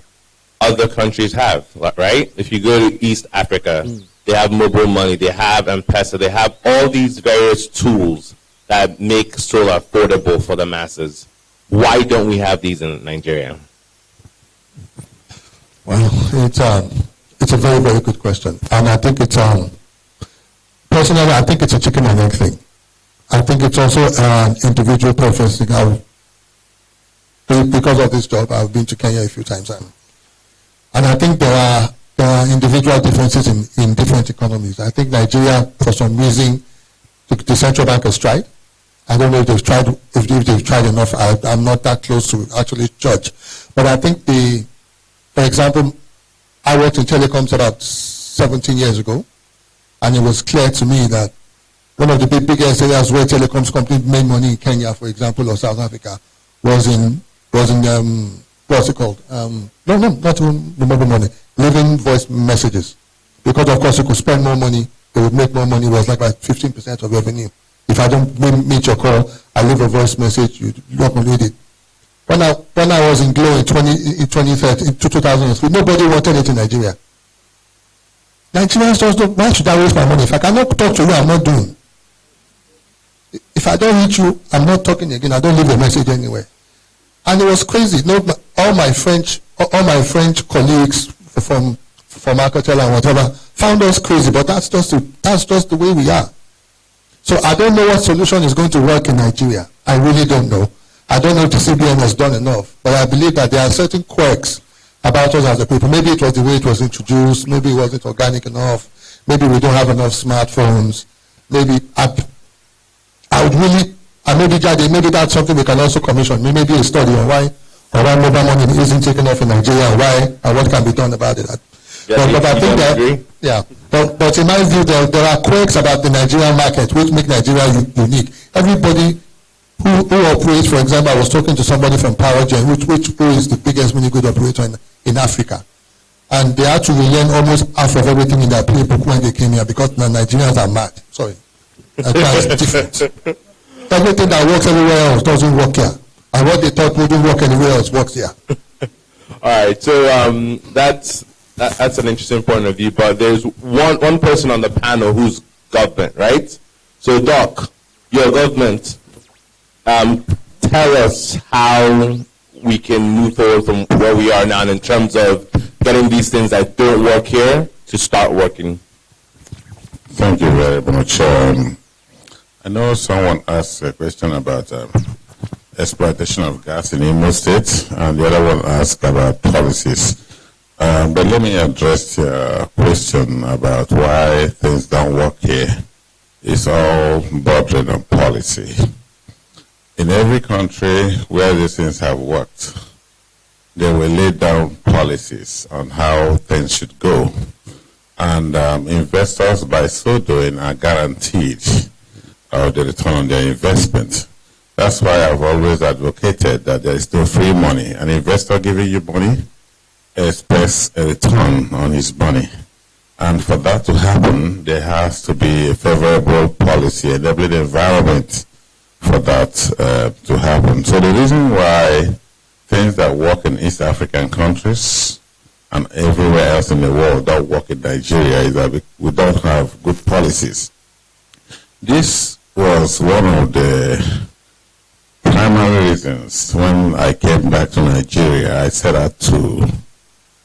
other countries have, right? If you go to East Africa, they have mobile money, they have M-Pesa, they have all these various tools that make solar affordable for the masses. Why don't we have these in Nigeria? Well, it's a very, very good question. And I think it's, personally, I think it's a chicken and egg thing. I think it's also an individual preference thing. Because of this job, I've been to Kenya a few times. And I think there are individual differences in different economies. I think Nigeria, for some reason, the central bank has tried. I don't know if they've tried enough. I'm not that close to actually judge. But I think for example, I worked in telecoms about 17 years ago, and it was clear to me that one of the biggest areas where telecoms companies made money in Kenya, for example, or South Africa, was in what's it called? Not mobile money, living voice messages. Because of course you could spend more money, they would make more money. It was like 15% of revenue. If I don't meet your call, I leave a voice message, you don't read it. When I was in Glow in 2003, nobody wanted it in Nigeria. Nigerians just don't, why should I waste my money? If I cannot talk to you, I'm not doing. If I don't reach you, I'm not talking again. I don't leave a message anywhere. And it was crazy. No, all my French colleagues from Alcatel and whatever found us crazy, but that's just the way we are. So I don't know what solution is going to work in Nigeria. I really don't know. I don't know if the CBN has done enough, but I believe that there are certain quirks about us as a people. Maybe it was the way it was introduced. Maybe it wasn't organic enough. Maybe we don't have enough smartphones. Maybe maybe that's something we can also commission. Maybe a study on why mobile money isn't taken off in Nigeria, and what can be done about it. But I think that, yeah. But in my view, there are quirks about the Nigerian market which make Nigeria unique. Everybody who operates, for example, I was talking to somebody from PowerGen, who is the biggest mini-grid operator in Africa. And they had to relearn almost half of everything in their playbook when they came here because the Nigerians are mad. Sorry. That's different. Everything that works everywhere else doesn't work here. And what they thought wouldn't work anywhere else works here. All right, so that's an interesting point of view, but there's one person on the panel who's government, right? So Doc, your government, tell us how we can move forward from where we are now in terms of getting these things that don't work here to start working. Thank you very much. I know someone asked a question about exploitation of gas in Imo State, and the other one asked about policies. But let me address your question about why things don't work here. It's all bordering on policy. In every country where these things have worked, they will lay down policies on how things should go. And investors, by so doing, are guaranteed the return on their investment. That's why I've always advocated that there is no free money. An investor giving you money expects a return on his money. And for that to happen, there has to be a favorable policy, enabling environment for that to happen. So the reason why things that work in East African countries and everywhere else in the world don't work in Nigeria is that we don't have good policies. This was one of the primary reasons when I came back to Nigeria. I set out to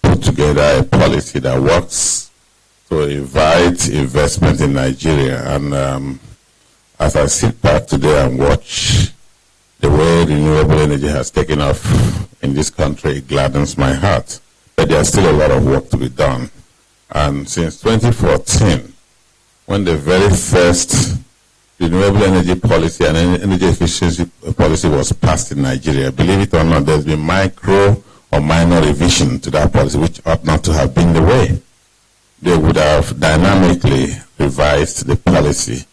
put together a policy that works to invite investment in Nigeria. And as I sit back today and watch the way renewable energy has taken off in this country, it gladdens my heart. But there's still a lot of work to be done. And since 2014, when the very first renewable energy policy and energy efficiency policy was passed in Nigeria, believe it or not, there's been micro or minor revision to that policy, which ought not to have been the way. They would have dynamically revised the policy.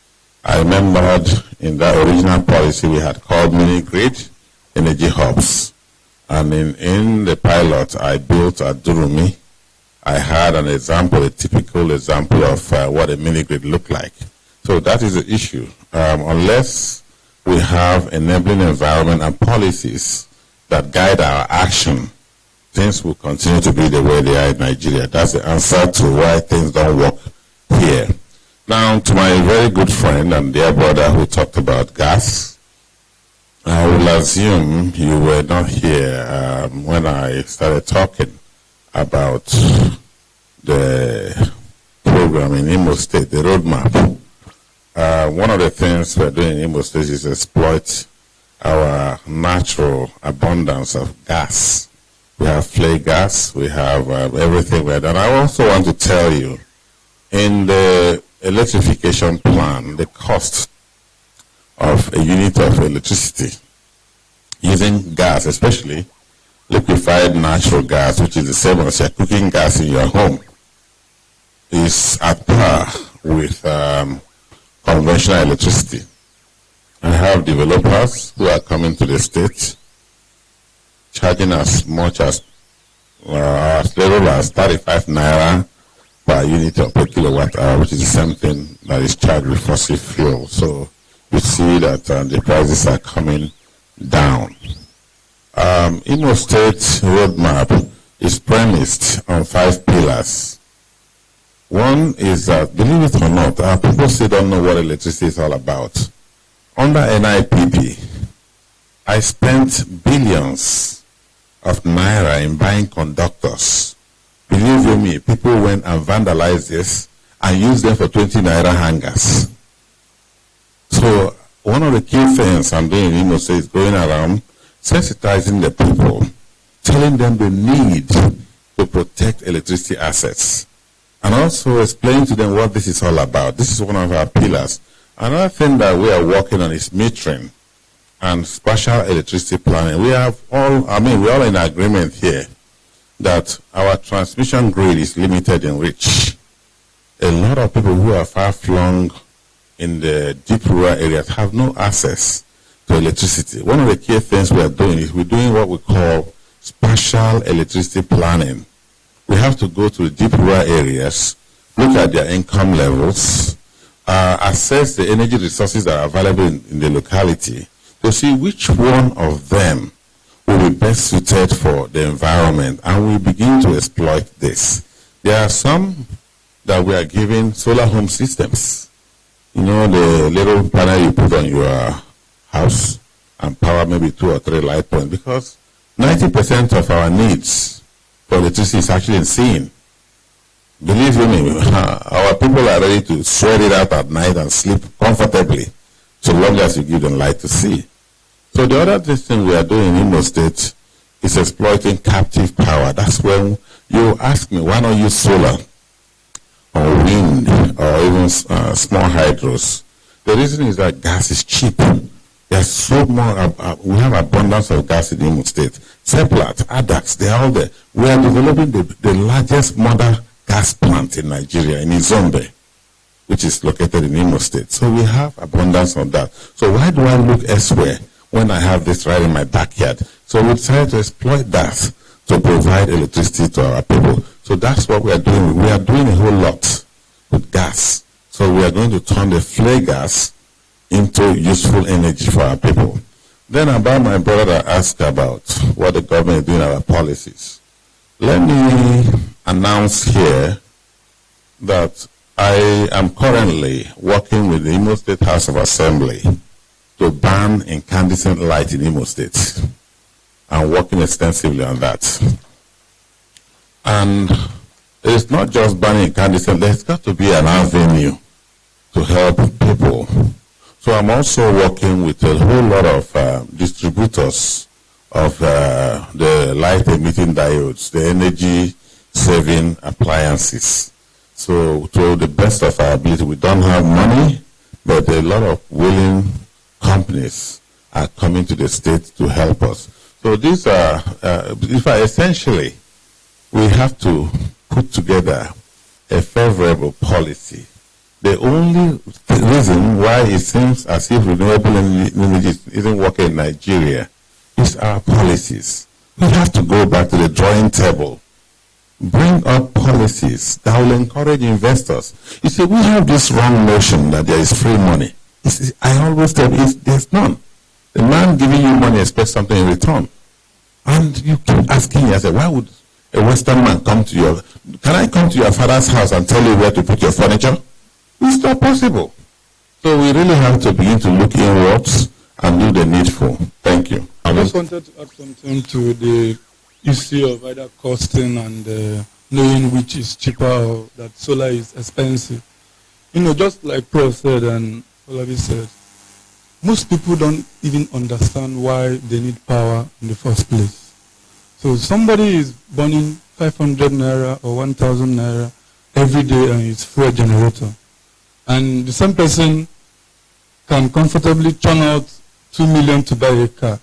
I remembered in that original policy we had called mini-grid energy hubs. And in the pilot I built at Durumi, I had an example, a typical example of what a mini-grid looked like. So that is the issue. Unless we have enabling environment and policies that guide our action, things will continue to be the way they are in Nigeria. That's the answer to why things don't work here. Now, to my very good friend and dear brother who talked about gas, I will assume you were not here when I started talking about the program in Imo State, the roadmap. One of the things we're doing in Imo State is exploit our natural abundance of gas. We have flare gas, we have everything we're done. I also want to tell you, in the electrification plan, the cost of a unit of electricity using gas, especially liquefied natural gas, which is the same as your cooking gas in your home, is at par with conventional electricity. I have developers who are coming to the state charging as much as little as 35 naira per unit or per kilowatt hour, which is the same thing that is charged with fossil fuel. So you see that the prices are coming down. Imo State roadmap is premised on 5 pillars. One is that, believe it or not, people still don't know what electricity is all about. Under NIPP, I spent billions of naira in buying conductors. Believe you me, people went and vandalized this and used them for 20 naira hangers. So one of the key things I'm doing in Imo State is going around sensitizing the people, telling them the need to protect electricity assets, and also explain to them what this is all about. This is one of our pillars. Another thing that we are working on is metering and spatial electricity planning. We're all in agreement here that our transmission grid is limited in reach. A lot of people who are far-flung in the deep rural areas have no access to electricity. One of the key things we are doing is we're doing what we call spatial electricity planning. We have to go to the deep rural areas, look at their income levels, assess the energy resources that are available in the locality to see which one of them will be best suited for the environment, and we begin to exploit this. There are some that we are giving solar home systems. You know, the little panel you put on your house and power maybe 2 or 3 light points, because 90% of our needs for electricity is actually in seeing. Believe you me, our people are ready to sweat it out at night and sleep comfortably, so long as you give them light to see. So the other thing we are doing in Imo State is exploiting captive power. That's when you ask me, why not use solar or wind or even small hydros? The reason is that gas is cheap. There's so more, we have abundance of gas in Imo State. Seplat, ADAX, they're all there. We are developing the largest mother gas plant in Nigeria, in Izombe, which is located in Imo State. So we have abundance of that. So why do I look elsewhere when I have this right in my backyard? So we try to exploit that to provide electricity to our people. So that's what we are doing. We are doing a whole lot with gas. So we are going to turn the flare gas into useful energy for our people. Then about my brother asked about what the government is doing about policies. Let me announce here that I am currently working with the Imo State House of Assembly to ban incandescent light in Imo State. I'm working extensively on that. And it's not just banning incandescent, there's got to be an avenue to help people. So I'm also working with a whole lot of distributors of the light emitting diodes, the energy saving appliances. So to the best of our ability, we don't have money, but a lot of willing companies are coming to the state to help us. So these are, essentially, we have to put together a favorable policy The only reason why it seems as if renewable energy isn't working in Nigeria is our policies. We have to go back to the drawing table. Bring up policies that will encourage investors. You see, we have this wrong notion that there is free money. I always tell you, there's none. The man giving you money expects something in return. And you keep asking yourself, why would a Western man come to your... Can I come to your father's house and tell you where to put your furniture? It's not possible. So we really have to begin to look inwards and do the needful. Thank you. I just wanted to add something to the issue of either costing and knowing which is cheaper or that solar is expensive. You know, just like Prof said and Olabi said, most people don't even understand why they need power in the first place. So somebody is burning 500 naira or 1,000 naira every day and it's fuel generator. And the same person can comfortably turn out 2 million to buy a car.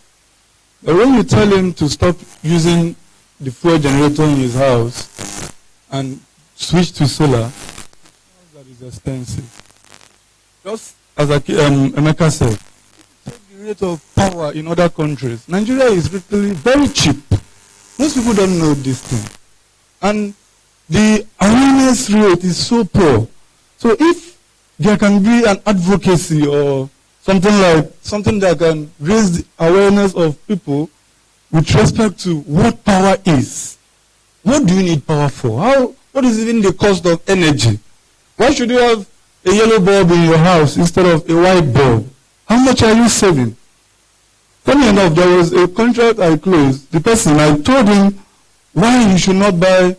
But when you tell him to stop using the fuel generator in his house and switch to solar, that is expensive. Just as Emeka said, take the rate of power in other countries. Nigeria is really very cheap. Most people don't know this thing. And the awareness rate is so poor. So if there can be an advocacy or something that can raise the awareness of people with respect to what power is. What do you need power for? What is even the cost of energy? Why should you have a yellow bulb in your house instead of a white bulb? How much are you saving? Funny enough, there was a contract I closed. The person, I told him why he should not buy,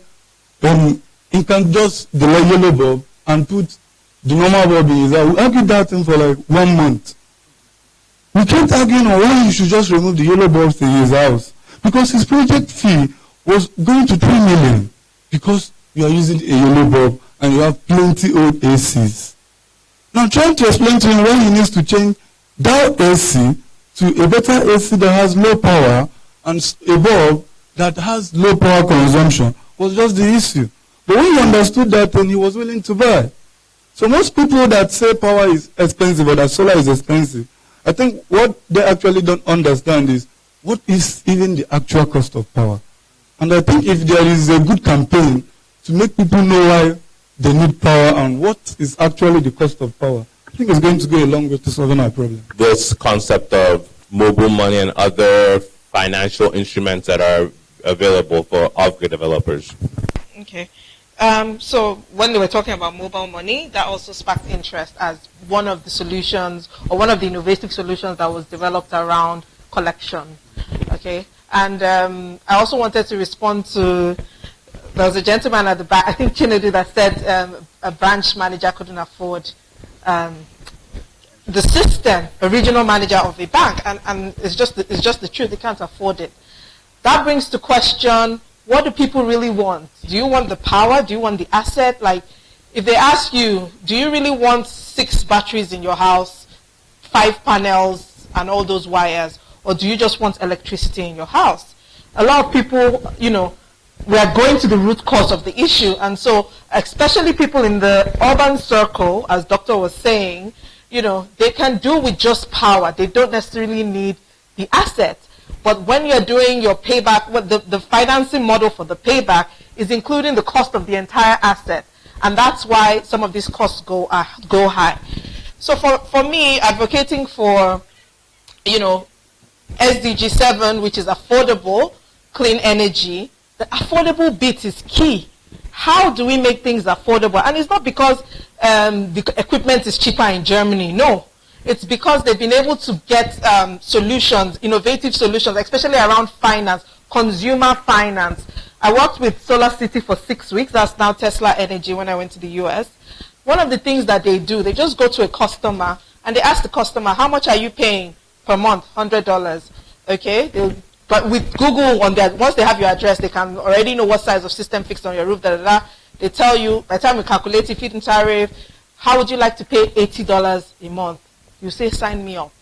he can just delay yellow bulb and put the normal bulb in his house. We argued that thing for like 1 month. We kept arguing on why he should just remove the yellow bulbs in his house. Because his project fee was going to 3 million. Because you are using a yellow bulb and you have plenty old ACs. Now trying to explain to him why he needs to change that AC to a better AC that has low power and a bulb that has low power consumption was just the issue. But when he understood that, then he was willing to buy. So most people that say power is expensive or that solar is expensive, I think what they actually don't understand is what is even the actual cost of power. And I think if there is a good campaign to make people know why they need power and what is actually the cost of power, I think it's going to go a long way to solving our problem. This concept of mobile money and other financial instruments that are available for off-grid developers. Okay. So when they were talking about mobile money, that also sparked interest as one of the solutions or one of the innovative solutions that was developed around collection. Okay. And I also wanted to respond to, there was a gentleman at the back, I think Chinedu, that said a branch manager couldn't afford the system, a regional manager of a bank, and it's just the truth, they can't afford it. That brings to question, what do people really want? Do you want the power? Do you want the asset? Like, if they ask you, do you really want 6 batteries in your house, 5 panels, and all those wires, or do you just want electricity in your house? A lot of people, you know, we are going to the root cause of the issue, and so especially people in the urban circle, as Doctor was saying, you know, they can do with just power. They don't necessarily need the asset. But when you're doing your payback, the financing model for the payback is including the cost of the entire asset. And that's why some of these costs go high. So for me, advocating for, you know, SDG 7, which is affordable, clean energy, the affordable bit is key. How do we make things affordable? And it's not because the equipment is cheaper in Germany. No. It's because they've been able to get solutions, innovative solutions, especially around finance, consumer finance. I worked with Solar City for 6 weeks. That's now Tesla Energy when I went to the US. One of the things that they do, they just go to a customer and they ask the customer, how much are you paying per month? $100. Okay? But with Google, once they have your address, they can already know what size of system fixed on your roof. They tell you, by the time you calculate the feed-in tariff, how would you like to pay $80 a month? You say, sign me up.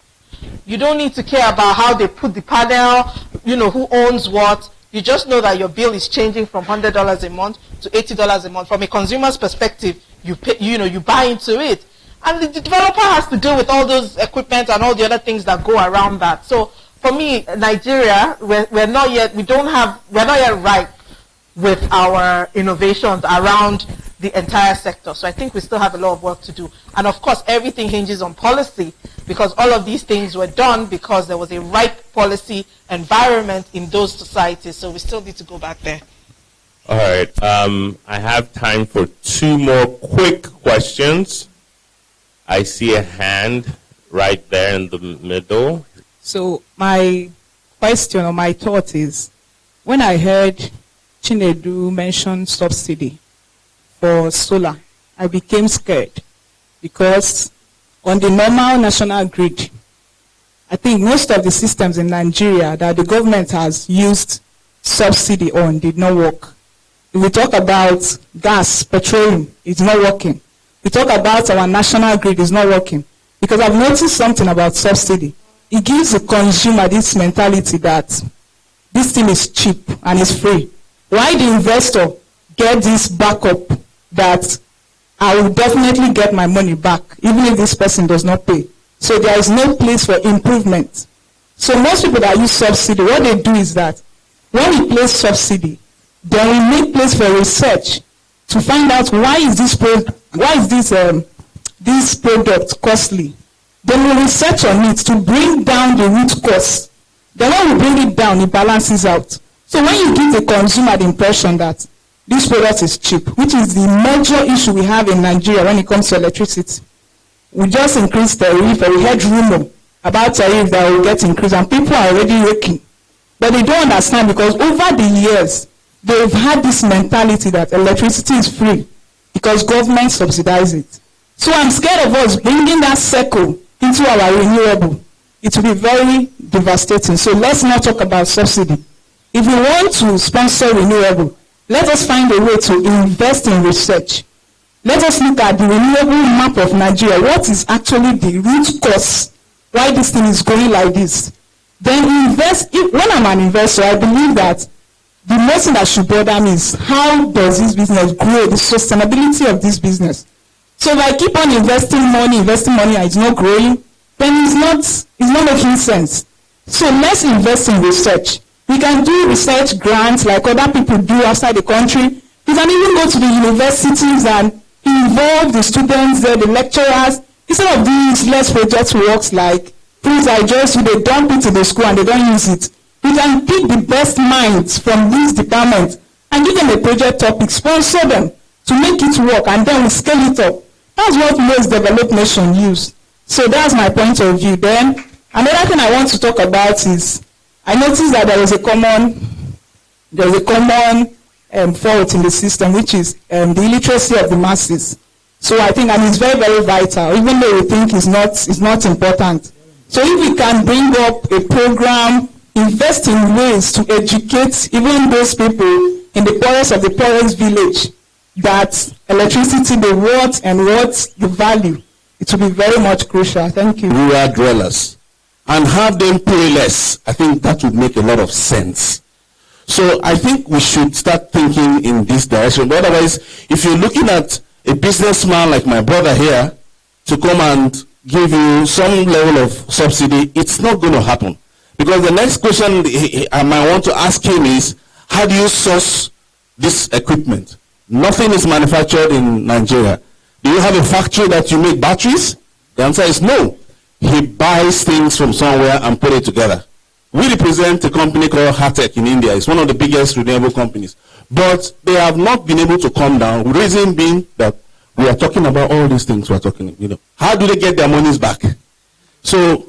You don't need to care about how they put the panel, you know, who owns what. You just know that your bill is changing from $100 a month to $80 a month. From a consumer's perspective, you pay, you buy into it. And the developer has to deal with all those equipment and all the other things that go around that. So for me, Nigeria, we're not yet ripe with our innovations around the entire sector. So I think we still have a lot of work to do. And of course, everything hinges on policy, because all of these things were done because there was a ripe policy environment in those societies. So we still need to go back there. All right. I have time for 2 more quick questions. I see a hand right there in the middle. So my question or my thought is, when I heard Chinedu mention subsidy for solar, I became scared, because on the normal national grid, I think most of the systems in Nigeria that the government has used subsidy on did not work. If we talk about gas, petroleum, it's not working. We talk about our national grid, it's not working. Because I've noticed something about subsidy. It gives the consumer this mentality that this thing is cheap and it's free. Why the investor get this backup that I will definitely get my money back, even if this person does not pay? So there is no place for improvement. So most people that use subsidy, what they do is that when we place subsidy, then we make place for research to find out why is this product costly. Then we research on it to bring down the root cause. Then when we bring it down, it balances out. So when you give the consumer the impression that this product is cheap, which is the major issue we have in Nigeria when it comes to electricity, we just increased tariff, or we heard rumor about tariff that will get increased, and people are already raking. But they don't understand, because over the years, they've had this mentality that electricity is free because government subsidizes it. So I'm scared of us bringing that circle into our renewable. It will be very devastating. So let's not talk about subsidy. If we want to sponsor renewable, let us find a way to invest in research. Let us look at the renewable map of Nigeria. What is actually the root cause why this thing is going like this? Then invest. When I'm an investor, I believe that the most thing that should bother me is how does this business grow, the sustainability of this business. So if I keep on investing money and it's not growing, then it's not making sense. So let's invest in research. We can do research grants like other people do outside the country. We can even go to the universities and involve the students there, the lecturers. Instead of these less project works like things I just do, they dump it to the school and they don't use it. We can pick the best minds from these departments and give them a project topic, sponsor them to make it work, and then we scale it up. That's what most developed nations use. So that's my point of view. Then another thing I want to talk about is, I noticed that there is a common fault in the system, which is the illiteracy of the masses. So I think, and it's very, very vital, even though we think it's not important. So if we can bring up a program, invest in ways to educate even those people in the poorest of the poorest village that electricity, the worth and what's the value, it will be very much crucial. Thank you. Rural dwellers, and have them pay less. I think that would make a lot of sense. So I think we should start thinking in this direction. But otherwise, if you're looking at a businessman like my brother here to come and give you some level of subsidy, it's not going to happen. Because the next question I might want to ask him is, how do you source this equipment? Nothing is manufactured in Nigeria. Do you have a factory that you make batteries? The answer is no. He buys things from somewhere and put it together. We represent a company called Hatech in India. It's one of the biggest renewable companies. But they have not been able to come down. Reason being that we are talking about all these things we're talking, How do they get their monies back? So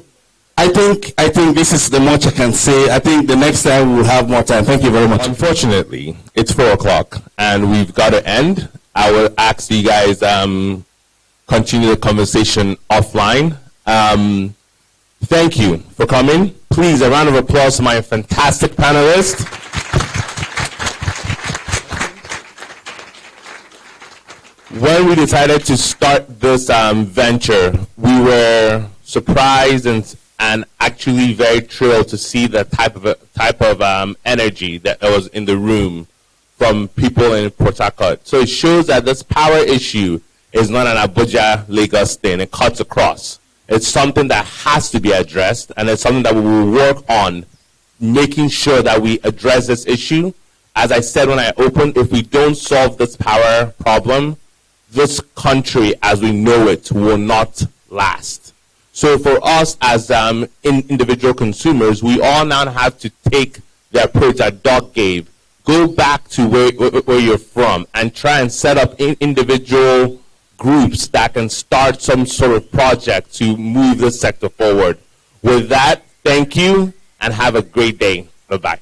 I think this is the much I can say. I think the next time we'll have more time. Thank you very much. Unfortunately, it's 4:00 and we've got to end. I will ask you guys continue the conversation offline. Thank you for coming. Please, a round of applause to my fantastic panelists. When we decided to start this venture, we were surprised and actually very thrilled to see the type of energy that was in the room from people in Port Harcourt. So it shows that this power issue is not an Abuja, Lagos thing. It cuts across. It's something that has to be addressed, and it's something that we will work on making sure that we address this issue. As I said when I opened, if we don't solve this power problem, this country as we know it will not last. So for us as individual consumers, we all now have to take the approach that Doc gave. Go back to where you're from and try and set up individual groups that can start some sort of project to move this sector forward. With that, thank you and have a great day. Bye-bye.